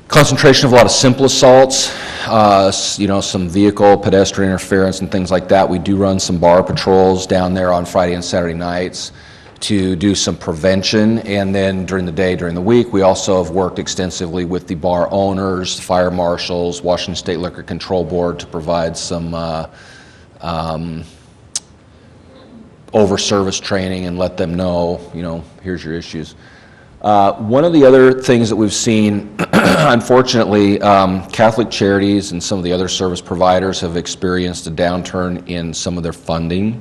concentration of a lot of simple assaults, some vehicle, pedestrian interference and things like that. We do run some bar patrols down there on Friday and Saturday nights to do some prevention, and then during the day, during the week, we also have worked extensively with the bar owners, fire marshals, Washington State Liquor Control Board to provide some over-service training and let them know, here's your issues. One of the other things that we've seen, unfortunately, Catholic Charities and some of the other service providers have experienced a downturn in some of their funding.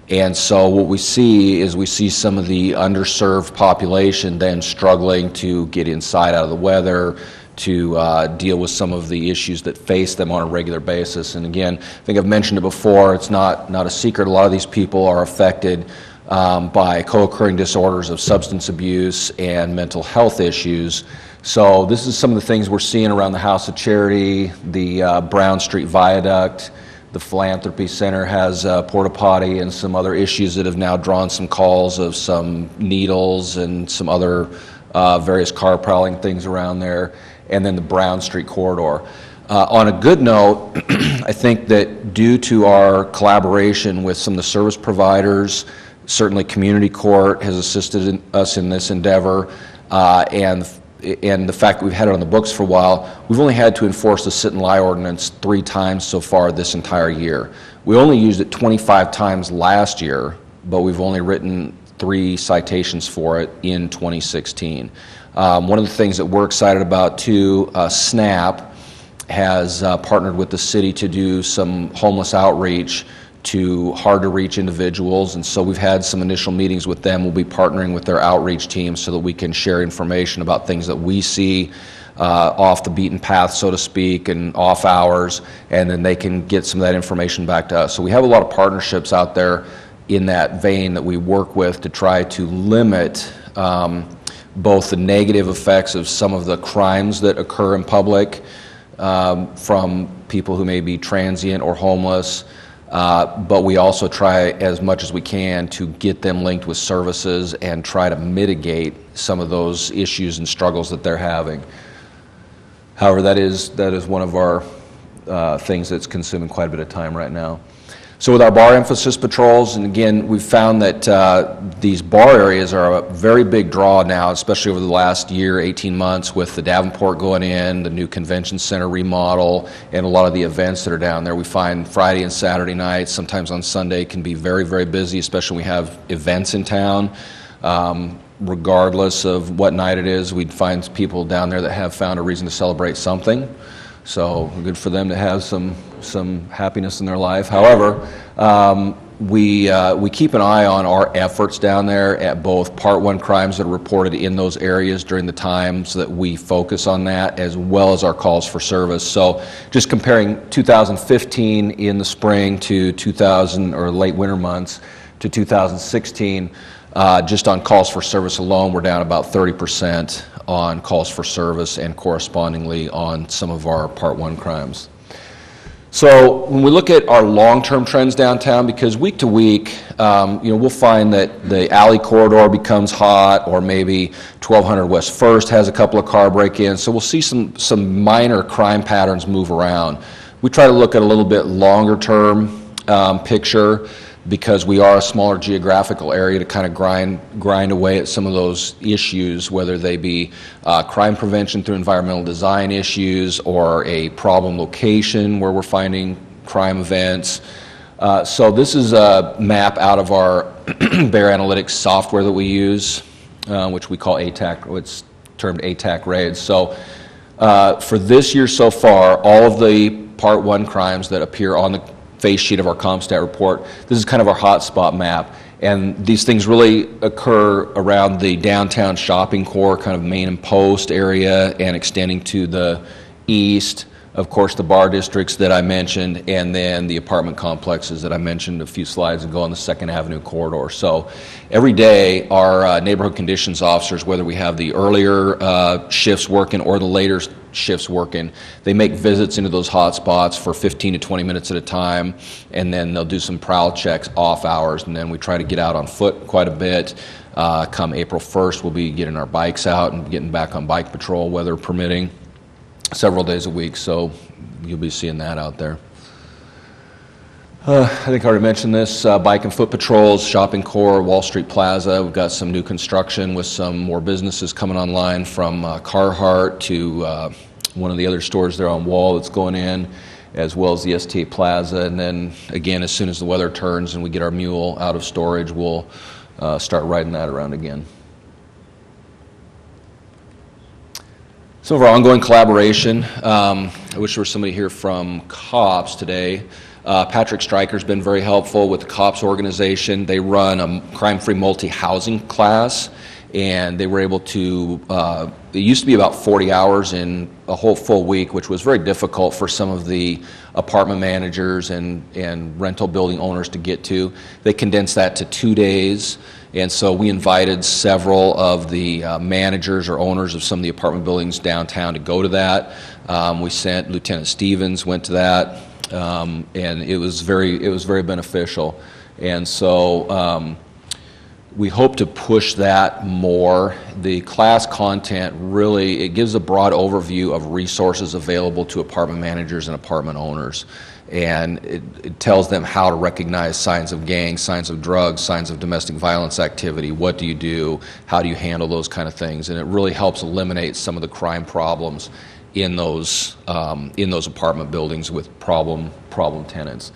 And so what we see some of the underserved population then struggling to get inside out of the weather, to deal with some of the issues that face them on a regular basis. And again, I think I've mentioned it before, it's not a secret. A lot of these people are affected by co-occurring disorders of substance abuse and mental health issues. So this is some of the things we're seeing around the House of Charity, the Brown Street Viaduct. The Philanthropy Center has a porta potty and some other issues that have now drawn some calls of some needles and some other various car prowling things around there. And then the Brown Street corridor. On a good note, I think that due to our collaboration with some of the service providers, certainly Community Court has assisted us in this endeavor, and the fact that we've had it on the books for a while, we've only had to enforce the sit and lie ordinance 3 times so far this entire year. We only used it 25 times last year, but we've only written 3 citations for it in 2016. One of the things that we're excited about too, SNAP has partnered with the city to do some homeless outreach to hard-to-reach individuals, and so we've had some initial meetings with them. We'll be partnering with their outreach team so that we can share information about things that we see off the beaten path, so to speak, and off hours, and then they can get some of that information back to us. So we have a lot of partnerships out there in that vein that we work with to try to limit both the negative effects of some of the crimes that occur in public from people who may be transient or homeless, but we also try as much as we can to get them linked with services and try to mitigate some of those issues and struggles that they're having. However, that is one of our things that's consuming quite a bit of time right now. So with our bar emphasis patrols, and again, we've found that these bar areas are a very big draw now, especially over the last year, 18 months, with the Davenport going in, the new convention center remodel, and a lot of the events that are down there. We find Friday and Saturday nights, sometimes on Sunday, can be very, very busy, especially when we have events in town. Regardless of what night it is, we'd find people down there that have found a reason to celebrate something. So good for them to have some happiness in their life. However, we keep an eye on our efforts down there at both Part 1 crimes that are reported in those areas during the time so that we focus on that, as well as our calls for service. So just comparing 2015 in the spring to 2000 or late winter months to 2016, just on calls for service alone, we're down about 30% on calls for service and correspondingly on some of our Part 1 crimes. So when we look at our long-term trends downtown, because week to week, we'll find that the alley corridor becomes hot, or maybe 1200 West First has a couple of car break-ins. So we'll see some minor crime patterns move around. We try to look at a little bit longer-term picture, because we are a smaller geographical area, to kind of grind away at some of those issues, whether they be crime prevention through environmental design issues or a problem location where we're finding crime events. So this is a map out of our Bear Analytics software that we use, which we call ATAC. It's termed ATAC raids. So for this year so far, all of the Part 1 crimes that appear on the face sheet of our Comstat report, this is kind of our hotspot map. And these things really occur around the downtown shopping core, kind of main and post area, and extending to the east, of course, the bar districts that I mentioned, and then the apartment complexes that I mentioned a few slides ago on the 2nd Avenue corridor. So every day, our neighborhood conditions officers, whether we have the earlier shifts working or the later shifts working, they make visits into those hot spots for 15 to 20 minutes at a time, and then they'll do some prowl checks off hours, and then we try to get out on foot quite a bit. Come April 1st, we'll be getting our bikes out and getting back on bike patrol, weather permitting, several days a week, so you'll be seeing that out there. I think I already mentioned this, bike and foot patrols, shopping core, Wall Street Plaza. We've got some new construction with some more businesses coming online, from Carhartt to one of the other stores there on Wall that's going in, as well as the STA Plaza. And then again, as soon as the weather turns and we get our mule out of storage, we'll start riding that around again. Some of our ongoing collaboration, I wish there was somebody here from COPS today. Patrick Stryker's been very helpful with the COPS organization. They run a crime-free multi-housing class, and they were able to, it used to be about 40 hours in a whole full week, which was very difficult for some of the apartment managers and rental building owners to get to. They condensed that to 2 days. And so we invited several of the managers or owners of some of the apartment buildings downtown to go to that. We sent Lieutenant Stevens, went to that, and it was very beneficial. And so we hope to push that more. The class content really, it gives a broad overview of resources available to apartment managers and apartment owners. And it tells them how to recognize signs of gangs, signs of drugs, signs of domestic violence activity. What do you do? How do you handle those kind of things? And it really helps eliminate some of the crime problems in those apartment buildings with problem tenants.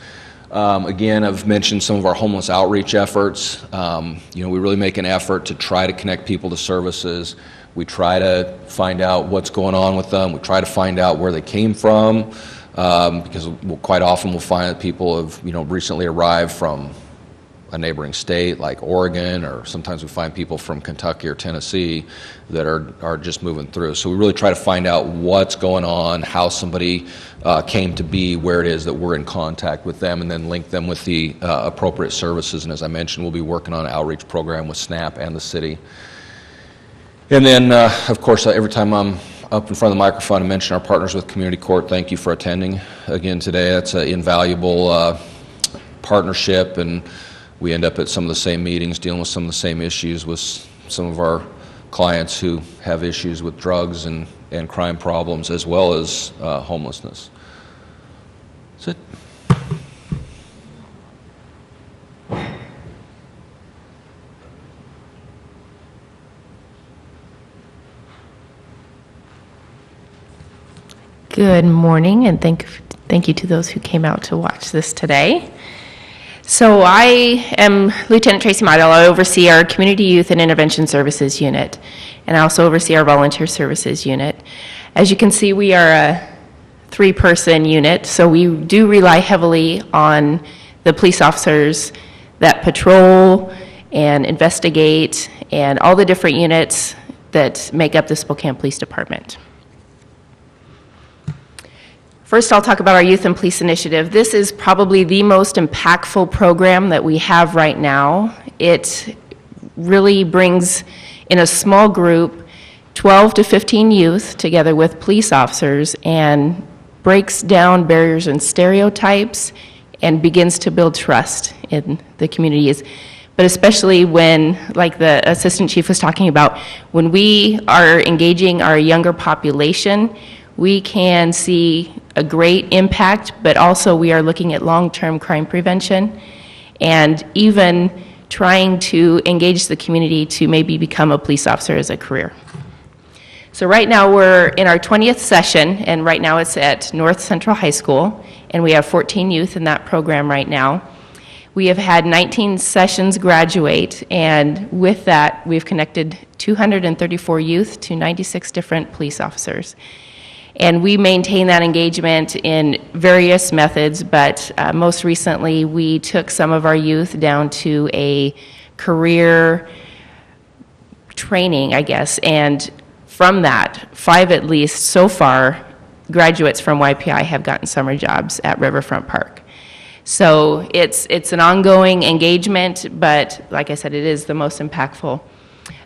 Again, I've mentioned some of our homeless outreach efforts. We really make an effort to try to connect people to services. We try to find out what's going on with them. We try to find out where they came from. Because quite often we'll find that people have, recently arrived from a neighboring state like Oregon, or sometimes we find people from Kentucky or Tennessee that are just moving through. So we really try to find out what's going on, how somebody came to be, where it is that we're in contact with them, and then link them with the appropriate services. And as I mentioned, we'll be working on an outreach program with SNAP and the city. And then, of course, every time I'm up in front of the microphone and mention our partners with Community Court, thank you for attending again today. That's an invaluable partnership, and we end up at some of the same meetings dealing with some of the same issues with some of our clients who have issues with drugs and crime problems, as well as homelessness. That's it.
Good morning, and thank you to those who came out to watch this today. So I am Lieutenant Tracy Midell. I oversee our Community Youth and Intervention Services Unit, and I also oversee our Volunteer Services Unit. As you can see, we are a 3-person unit, so we do rely heavily on the police officers that patrol and investigate and all the different units that make up the Spokane Police Department. First, I'll talk about our Youth and Police Initiative. This is probably the most impactful program that we have right now. It really brings, in a small group, 12 to 15 youth together with police officers and breaks down barriers and stereotypes and begins to build trust in the communities. But especially when, like the Assistant Chief was talking about, when we are engaging our younger population, we can see a great impact, but also we are looking at long-term crime prevention and even trying to engage the community to maybe become a police officer as a career. So right now we're in our 20th session, and right now it's at North Central High School, and we have 14 youth in that program right now. We have had 19 sessions graduate, and with that we've connected 234 youth to 96 different police officers. And we maintain that engagement in various methods, but most recently we took some of our youth down to a career training, I guess, and from that, 5 at least so far, graduates from YPI have gotten summer jobs at Riverfront Park. So it's an ongoing engagement, but like I said, it is the most impactful.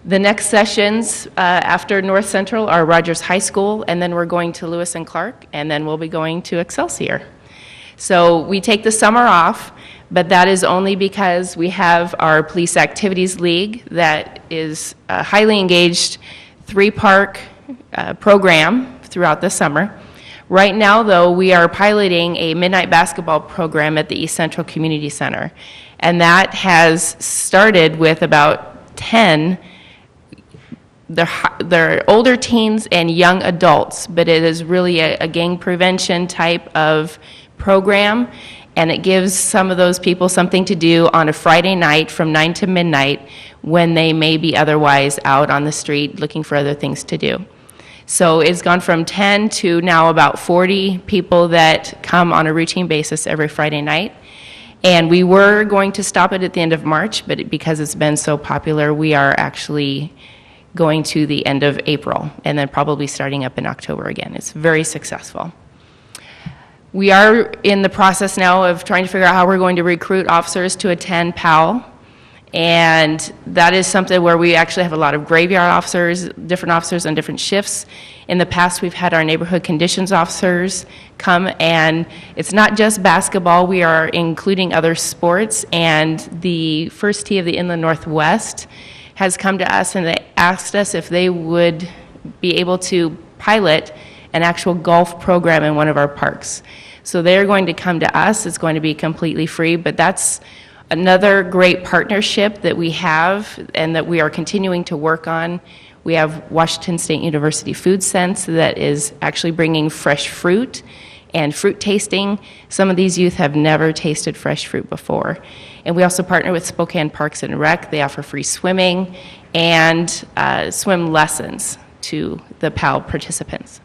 The next sessions after North Central are Rogers High School, and then we're going to Lewis and Clark, and then we'll be going to Excelsior. So we take the summer off, but that is only because we have our Police Activities League that is a highly engaged 3-park program throughout the summer. Right now, though, we are piloting a midnight basketball program at the East Central Community Center, and that has started with about 10. They're older teens and young adults, but it is really a gang prevention type of program, and it gives some of those people something to do on a Friday night from 9 to midnight when they may be otherwise out on the street looking for other things to do. So it's gone from 10 to now about 40 people that come on a routine basis every Friday night. And we were going to stop it at the end of March, but because it's been so popular, we are actually going to the end of April and then probably starting up in October again. It's very successful. We are in the process now of trying to figure out how we're going to recruit officers to attend PAL, and that is something where we actually have a lot of graveyard officers, different officers on different shifts. In the past, we've had our neighborhood conditions officers come, and it's not just basketball, we are including other sports, and the First Tee of the Inland Northwest has come to us and they asked us if they would be able to pilot an actual golf program in one of our parks. So they're going to come to us. It's going to be completely free, but that's another great partnership that we have and that we are continuing to work on. We have Washington State University Food Sense that is actually bringing fresh fruit and fruit tasting. Some of these youth have never tasted fresh fruit before. And we also partner with Spokane Parks and Rec. They offer free swimming and swim lessons to the PAL participants.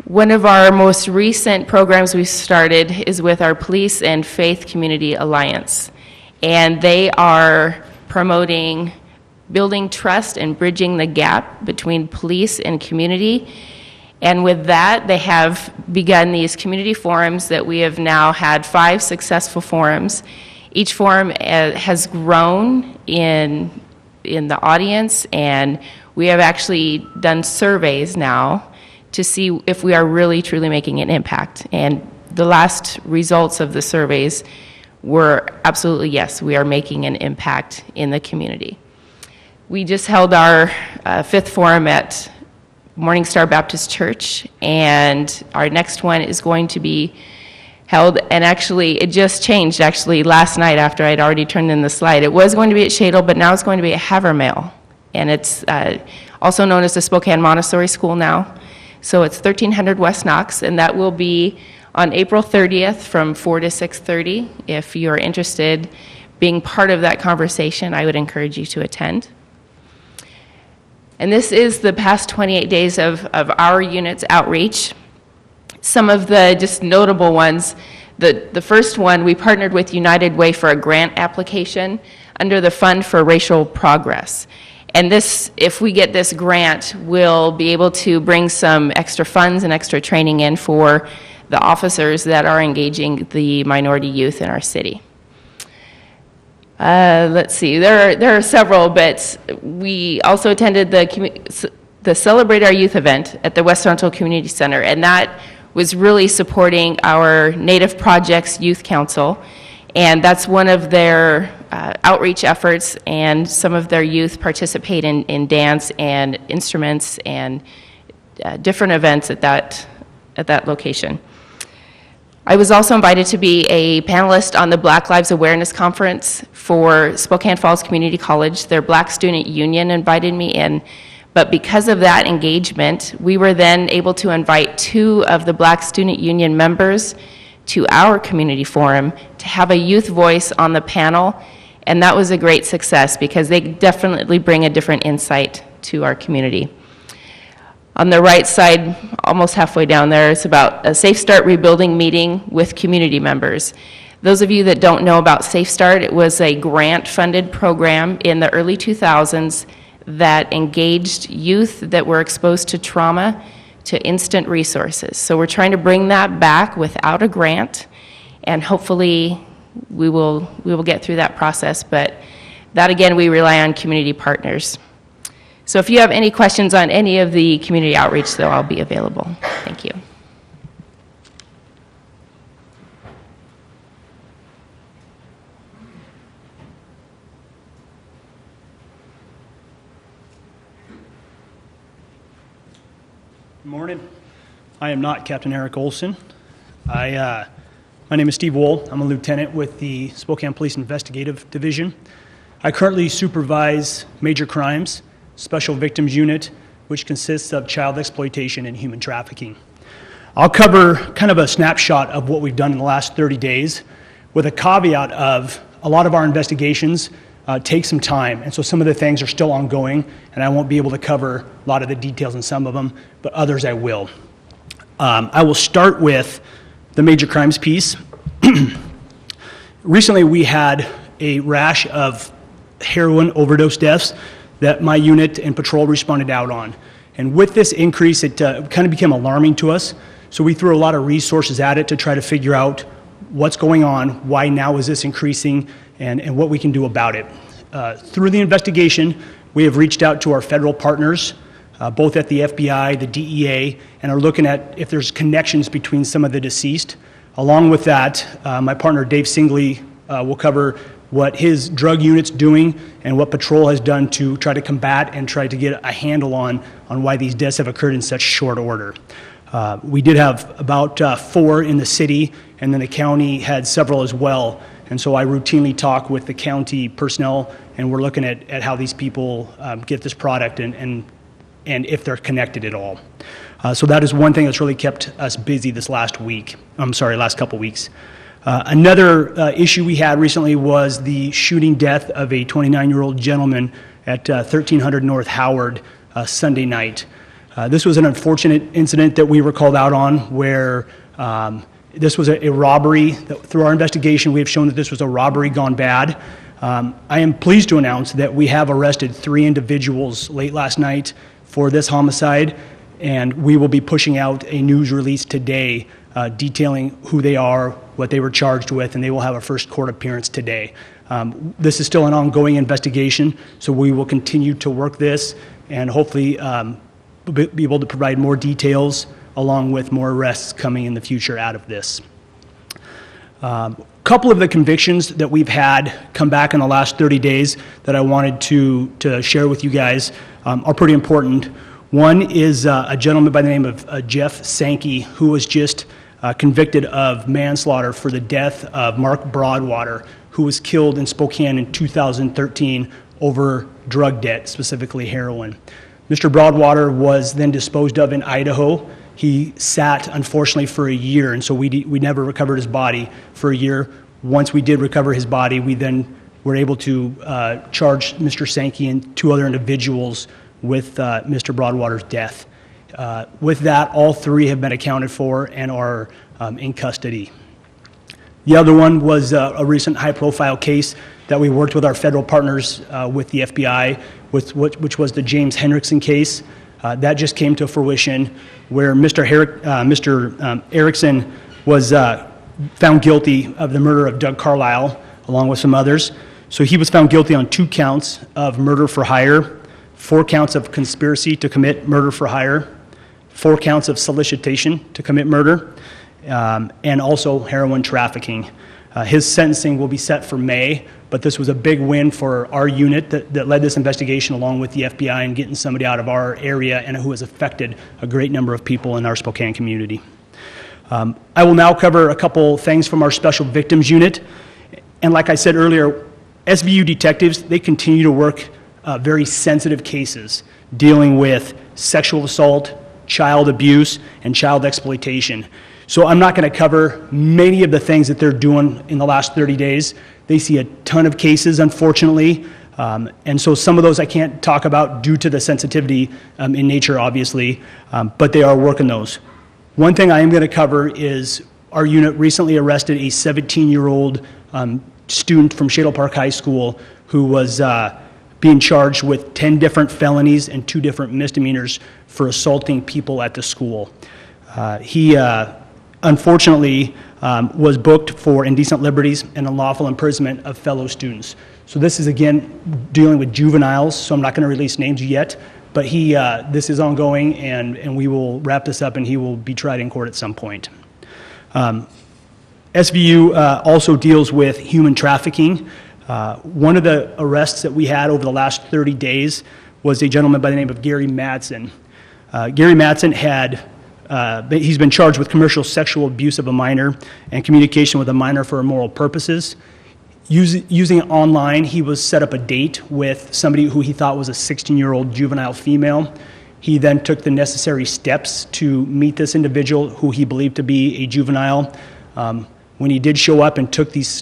One of our most recent programs we started is with our Police and Faith Community Alliance. And they are promoting building trust and bridging the gap between police and community. And with that, they have begun these community forums that we have now had 5 successful forums. Each forum has grown in the audience, and we have actually done surveys now to see if we are really truly making an impact. And the last results of the surveys were absolutely yes, we are making an impact in the community. We just held our 5th forum at Morning Star Baptist Church, and our next one is going to be held, and actually it just changed actually last night after I'd already turned in the slide. It was going to be at Shadle, but now it's going to be at Havermale, and it's also known as the Spokane Montessori School now. So it's 1300 West Knox, and that will be on April 30th from 4 to 6:30. If you're interested being part of that conversation, I would encourage you to attend. And this is the past 28 days of our unit's outreach. Some of the just notable ones, The first one, we partnered with United Way for a grant application under the Fund for Racial Progress. And this, if we get this grant, we'll be able to bring some extra funds and extra training in for the officers that are engaging the minority youth in our city. Let's see, there are several, but we also attended the Celebrate Our Youth event at the West Toronto Community Center, and that was really supporting our Native Projects Youth Council, and that's one of their outreach efforts, and some of their youth participate in dance and instruments and different events at that location. I was also invited to be a panelist on the Black Lives Awareness Conference for Spokane Falls Community College. Their Black Student Union invited me in, but because of that engagement, we were then able to invite 2 of the Black Student Union members to our community forum to have a youth voice on the panel, and that was a great success because they definitely bring a different insight to our community. On the right side, almost halfway down there, it's about a Safe Start Rebuilding meeting with community members. Those of you that don't know about Safe Start, it was a grant-funded program in the early 2000s that engaged youth that were exposed to trauma to instant resources. So we're trying to bring that back without a grant, and hopefully we will get through that process, but that again, we rely on community partners. So if you have any questions on any of the community outreach, though, I'll be available. Thank you.
Good morning. I am not Captain Eric Olson. My name is Steve Wohl. I'm a lieutenant with the Spokane Police Investigative Division. I currently supervise major crimes, Special Victims Unit, which consists of child exploitation and human trafficking. I'll cover kind of a snapshot of what we've done in the last 30 days with a caveat of a lot of our investigations take some time, and so some of the things are still ongoing, and I won't be able to cover a lot of the details in some of them, but others I will. I will start with the major crimes piece. Recently we had a rash of heroin overdose deaths that my unit and patrol responded out on. And with this increase, it kind of became alarming to us. So we threw a lot of resources at it to try to figure out what's going on, why now is this increasing, and what we can do about it. Through the investigation, we have reached out to our federal partners, both at the FBI, the DEA, and are looking at if there's connections between some of the deceased. Along with that, my partner Dave Singley will cover what his drug unit's doing and what patrol has done to try to combat and try to get a handle on why these deaths have occurred in such short order. We did have about 4 in the city, and then the county had several as well. And so I routinely talk with the county personnel, and we're looking at how these people get this product and if they're connected at all. So that is one thing that's really kept us busy this last couple weeks. Another issue we had recently was the shooting death of a 29-year-old gentleman at 1300 North Howard Sunday night. This was an unfortunate incident that we were called out on where this was a robbery. Through our investigation, we have shown that this was a robbery gone bad. I am pleased to announce that we have arrested 3 individuals late last night for this homicide, and we will be pushing out a news release today detailing who they are, what they were charged with, and they will have a first court appearance today. This is still an ongoing investigation, so we will continue to work this and hopefully be able to provide more details along with more arrests coming in the future out of this. A couple of the convictions that we've had come back in the last 30 days that I wanted to share with you guys are pretty important. One is a gentleman by the name of Jeff Sankey, who was just convicted of manslaughter for the death of Mark Broadwater, who was killed in Spokane in 2013 over drug debt, specifically heroin. Mr. Broadwater was then disposed of in Idaho. He sat, unfortunately, for a year, and so we never recovered his body for a year. Once we did recover his body, we then were able to charge Mr. Sankey and 2 other individuals with Mr. Broadwater's death. With that, all 3 have been accounted for and are in custody. The other one was a recent high-profile case that we worked with our federal partners with the FBI, which was the James Hendrickson case. That just came to fruition where Mr. Erickson was found guilty of the murder of Doug Carlisle, along with some others. So he was found guilty on 2 counts of murder for hire, 4 counts of conspiracy to commit murder for hire, 4 counts of solicitation to commit murder, and also heroin trafficking. His sentencing will be set for May, but this was a big win for our unit that led this investigation along with the FBI in getting somebody out of our area and who has affected a great number of people in our Spokane community. I will now cover a couple things from our Special Victims Unit. And like I said earlier, SVU detectives, they continue to work very sensitive cases dealing with sexual assault, child abuse, and child exploitation. So I'm not going to cover many of the things that they're doing in the last 30 days. They see a ton of cases, unfortunately, and so some of those I can't talk about due to the sensitivity in nature, obviously, but they are working those. One thing I am going to cover is our unit recently arrested a 17-year-old student from Shadle Park High School who was being charged with 10 different felonies and 2 different misdemeanors for assaulting people at the school. He unfortunately was booked for indecent liberties and unlawful imprisonment of fellow students. So this is, again, dealing with juveniles, so I'm not going to release names yet, but this is ongoing, and we will wrap this up, and he will be tried in court at some point. SVU also deals with human trafficking. One of the arrests that we had over the last 30 days was a gentleman by the name of Gary Madsen. Gary Madsen he's been charged with commercial sexual abuse of a minor and communication with a minor for immoral purposes. Using it online, he was set up a date with somebody who he thought was a 16-year-old juvenile female. He then took the necessary steps to meet this individual who he believed to be a juvenile. When he did show up and took these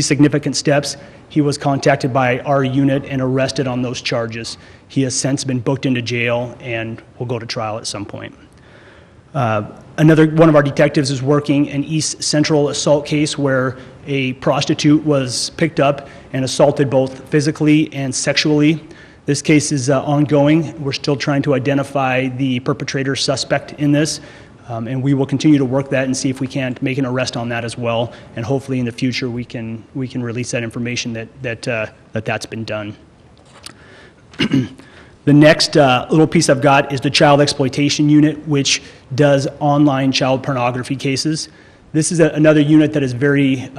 significant steps, he was contacted by our unit and arrested on those charges. He has since been booked into jail and will go to trial at some point. Another one of our detectives is working an East Central assault case where a prostitute was picked up and assaulted both physically and sexually. This case is ongoing. We're still trying to identify the perpetrator suspect in this, and we will continue to work that and see if we can't make an arrest on that as well. And hopefully in the future we can release that information that's been done. The next little piece I've got is the Child Exploitation Unit, which does online child pornography cases. This is another unit that is very,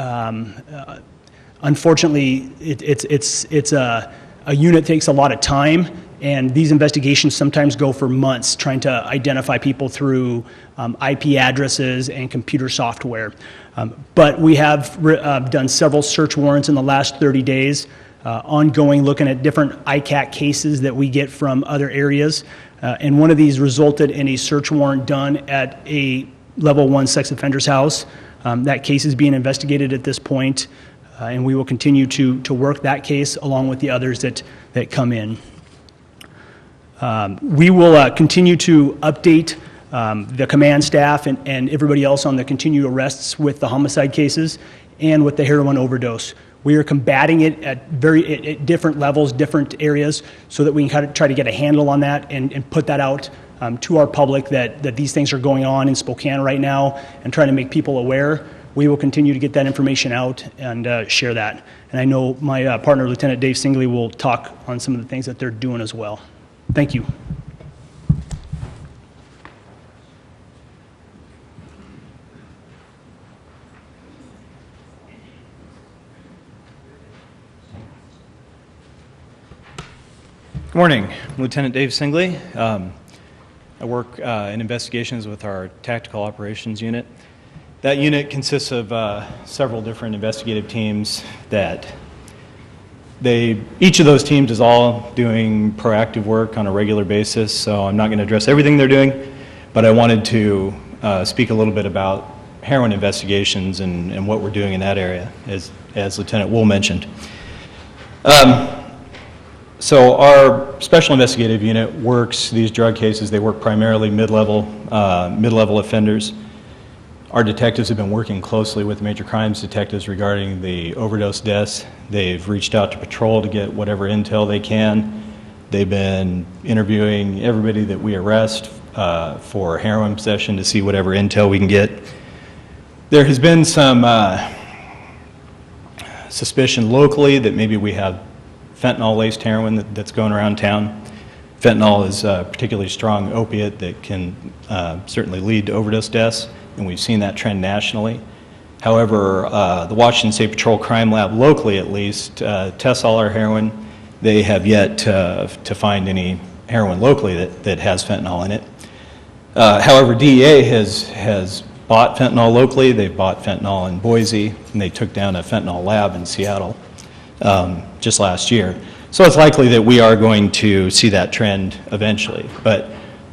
unfortunately, it's a unit that takes a lot of time, and these investigations sometimes go for months trying to identify people through IP addresses and computer software. But we have done several search warrants in the last 30 days. Ongoing looking at different ICAC cases that we get from other areas. And one of these resulted in a search warrant done at a level 1 sex offender's house. That case is being investigated at this point, and we will continue to work that case along with the others that come in. We will continue to update the command staff and everybody else on the continued arrests with the homicide cases and with the heroin overdose. We are combating it at different levels, different areas, so that we can kind of try to get a handle on that and put that out to our public that these things are going on in Spokane right now and trying to make people aware. We will continue to get that information out and share that. And I know my partner, Lieutenant Dave Singley, will talk on some of the things that they're doing as well. Thank you.
Good morning. I'm Lieutenant Dave Singley. I work in investigations with our Tactical Operations Unit. That unit consists of several different investigative teams each of those teams is all doing proactive work on a regular basis, so I'm not going to address everything they're doing, but I wanted to speak a little bit about heroin investigations and what we're doing in that area, as Lieutenant Wool mentioned. So our Special Investigative Unit works these drug cases. They work primarily mid-level offenders. Our detectives have been working closely with major crimes detectives regarding the overdose deaths. They've reached out to patrol to get whatever intel they can. They've been interviewing everybody that we arrest for heroin possession to see whatever intel we can get. There has been some suspicion locally that maybe we have fentanyl-laced heroin that's going around town. Fentanyl is a particularly strong opiate that can certainly lead to overdose deaths, and we've seen that trend nationally. However, the Washington State Patrol Crime Lab, locally at least, tests all our heroin. They have yet to find any heroin locally that has fentanyl in it. However, DEA has bought fentanyl locally. They've bought fentanyl in Boise, and they took down a fentanyl lab in Seattle just last year. So it's likely that we are going to see that trend eventually. But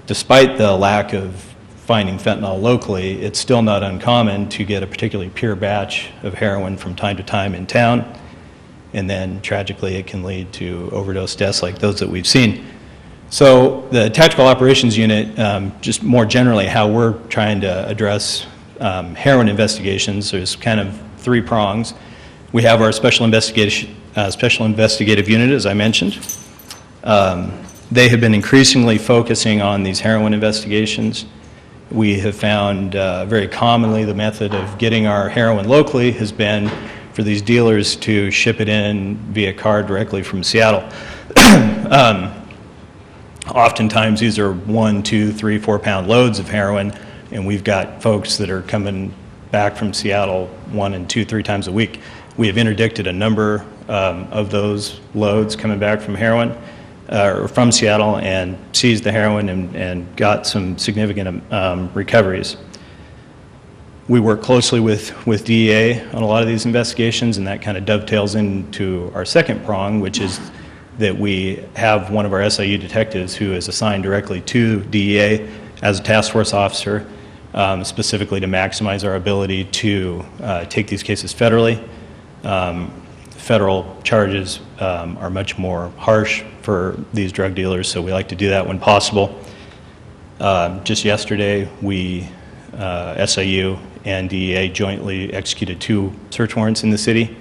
despite the lack of finding fentanyl locally, it's still not uncommon to get a particularly pure batch of heroin from time to time in town, and then tragically it can lead to overdose deaths like those that we've seen. So the Tactical Operations Unit, just more generally how we're trying to address heroin investigations, there's kind of three prongs. We have our Special Investigative Unit, as I mentioned. They have been increasingly focusing on these heroin investigations. We have found very commonly the method of getting our heroin locally has been for these dealers to ship it in via car directly from Seattle. Oftentimes these are 1, 2, 3, 4 pound loads of heroin, and we've got folks that are coming back from Seattle 1 and 2, 3 times a week. We have interdicted a number of those loads coming back from heroin, or from Seattle, and seized the heroin and got some significant recoveries. We work closely with DEA on a lot of these investigations, and that kind of dovetails into our second prong, which is that we have one of our SIU detectives who is assigned directly to DEA as a task force officer, specifically to maximize our ability to take these cases federally. Federal charges are much more harsh for these drug dealers, so we like to do that when possible. Just yesterday, we, SIU and DEA, jointly executed 2 search warrants in the city.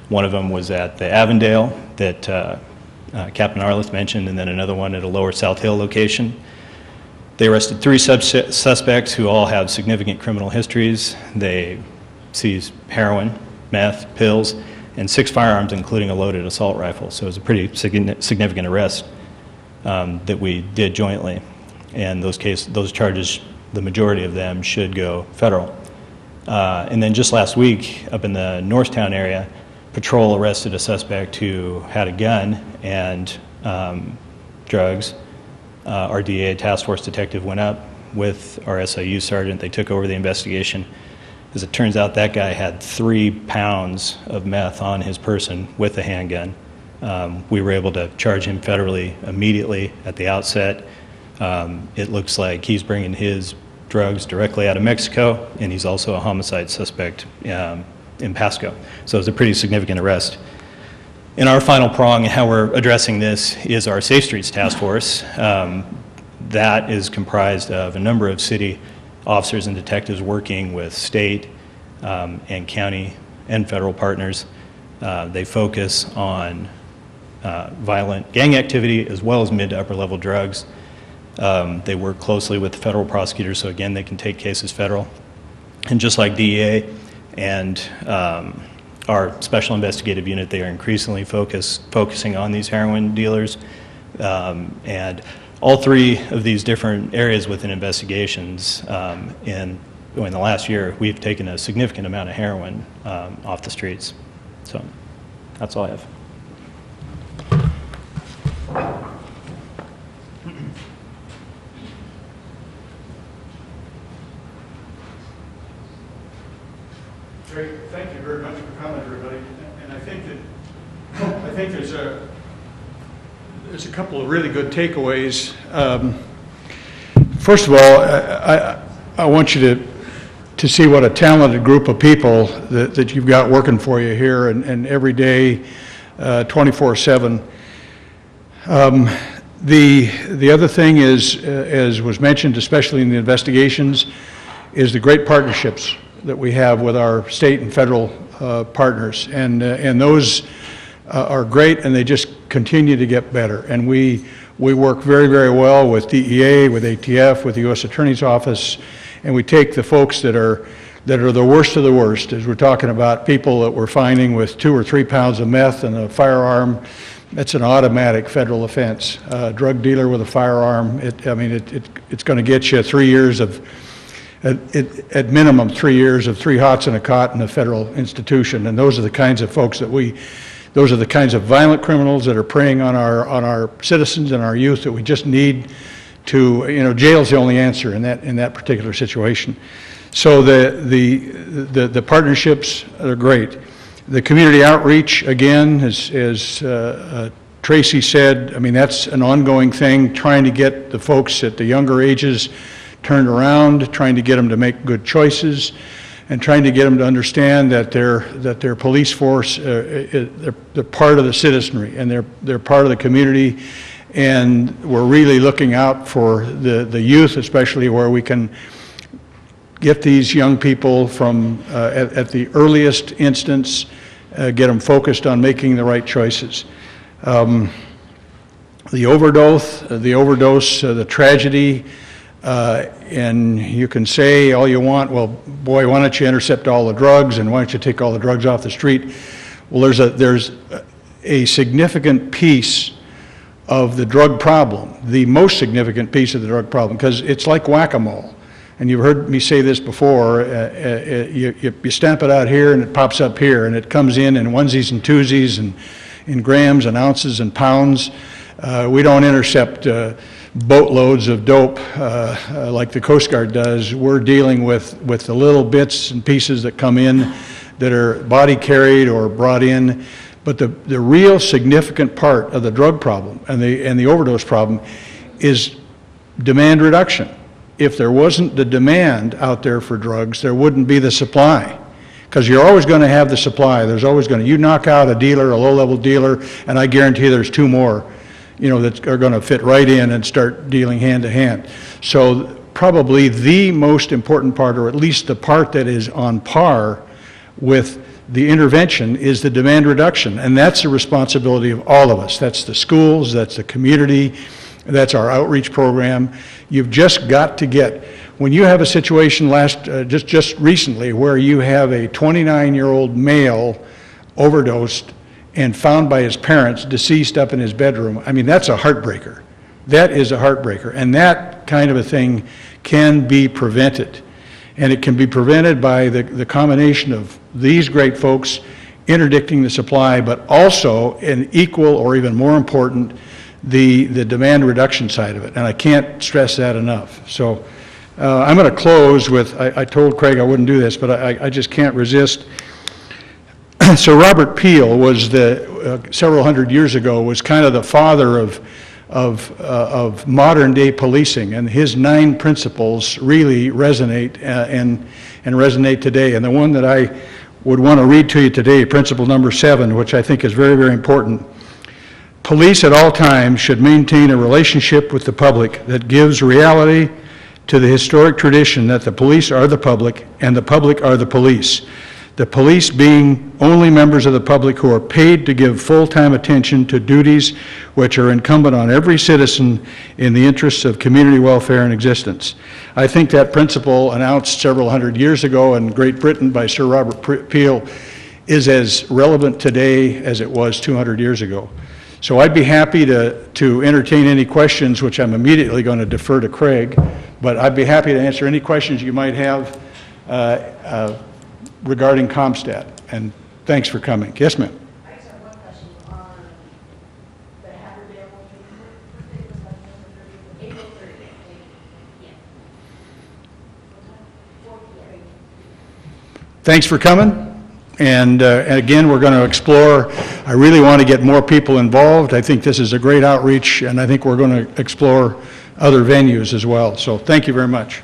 One of them was at the Avondale that Captain Arliss mentioned, and then another one at a Lower South Hill location. They arrested 3 suspects who all have significant criminal histories. They seized heroin, meth, pills, and 6 firearms, including a loaded assault rifle. So it was a pretty significant arrest that we did jointly. And those charges, the majority of them, should go federal. And then just last week, up in the Norristown area, patrol arrested a suspect who had a gun and drugs. Our DEA task force detective went up with our SIU sergeant. They took over the investigation. As it turns out, that guy had 3 pounds of meth on his person with a handgun. We were able to charge him federally immediately at the outset. It looks like he's bringing his drugs directly out of Mexico, and he's also a homicide suspect in Pasco. So it's a pretty significant arrest. And our final prong in how we're addressing this is our Safe Streets Task Force. That is comprised of a number of city officers and detectives working with state and county and federal partners. They focus on violent gang activity as well as mid to upper level drugs. They work closely with the federal prosecutors, so again, they can take cases federal. And just like DEA and our Special Investigative Unit, they are increasingly focusing on these heroin dealers. And all 3 of these different areas within investigations, in the last year, we've taken a significant amount of heroin off the streets. So that's all I have.
Great, thank you very much for coming, everybody. And I think there's a couple of really good takeaways. First of all, I want you to see what a talented group of people that you've got working for you here and every day, 24/7. The other thing is, as was mentioned, especially in the investigations, is the great partnerships that we have with our state and federal partners. And those are great, and they just continue to get better. And we work very, very well with DEA, with ATF, with the U.S. Attorney's Office, and we take the folks that are the worst of the worst, as we're talking about people that we're finding with 2 or 3 pounds of meth and a firearm. That's an automatic federal offense. Drug dealer with a firearm, it's going to get you 3 years of, at minimum, 3 years of 3 hots and a cot in a federal institution. And those are the kinds of folks those are the kinds of violent criminals that are preying on our citizens and our youth that we just need to, jail's the only answer in that particular situation. So the partnerships are great. The community outreach, again, as Tracy said, that's an ongoing thing, trying to get the folks at the younger ages turned around, trying to get them to make good choices, and trying to get them to understand that their police force, they're part of the citizenry, and they're part of the community, and we're really looking out for the youth, especially where we can get these young people from, at the earliest instance, get them focused on making the right choices. The overdose, the tragedy, and you can say all you want, well, boy, why don't you intercept all the drugs, and why don't you take all the drugs off the street? Well, there's a significant piece of the drug problem, the most significant piece of the drug problem, because it's like whack-a-mole. And you've heard me say this before, you stamp it out here and it pops up here, and it comes in onesies and twosies and in grams and ounces and pounds. We don't intercept boatloads of dope like the Coast Guard does. We're dealing with the little bits and pieces that come in that are body carried or brought in. But the real significant part of the drug problem and the overdose problem is demand reduction. If there wasn't the demand out there for drugs, there wouldn't be the supply. Because you're always going to have the supply. There's always going to, you knock out a dealer, a low-level dealer, and I guarantee there's 2 more, that are going to fit right in and start dealing hand to hand. So probably the most important part, or at least the part that is on par with the intervention, is the demand reduction. And that's the responsibility of all of us. That's the schools, that's the community, that's our outreach program. You've just got to get, when you have a situation just recently where you have a 29-year-old male overdosed and found by his parents deceased up in his bedroom, that's a heartbreaker. That is a heartbreaker. And that kind of a thing can be prevented. And it can be prevented by the combination of these great folks interdicting the supply, but also, an equal or even more important, the demand reduction side of it, and I can't stress that enough. So I'm going to close with, I told Craig I wouldn't do this, but I just can't resist. So Robert Peel was several hundred years ago, was kind of the father of modern day policing, and his 9 principles really resonate and resonate today. And the one that I would want to read to you today, principle number 7, which I think is very, very important. Police at all times should maintain a relationship with the public that gives reality to the historic tradition that the police are the public and the public are the police. The police being only members of the public who are paid to give full-time attention to duties which are incumbent on every citizen in the interests of community welfare and existence. I think that principle, announced several hundred years ago in Great Britain by Sir Robert Peel, is as relevant today as it was 200 years ago. So I'd be happy to entertain any questions, which I'm immediately going to defer to Craig, but I'd be happy to answer any questions you might have regarding Comstat. And thanks for coming. Yes, ma'am.
I just have one question on the Haverhill, April 30th. Yeah. What time? 4 p.m.
Thanks for coming. And again, we're going to explore, I really want to get more people involved. I think this is a great outreach, and I think we're going to explore other venues as well. So thank you very much.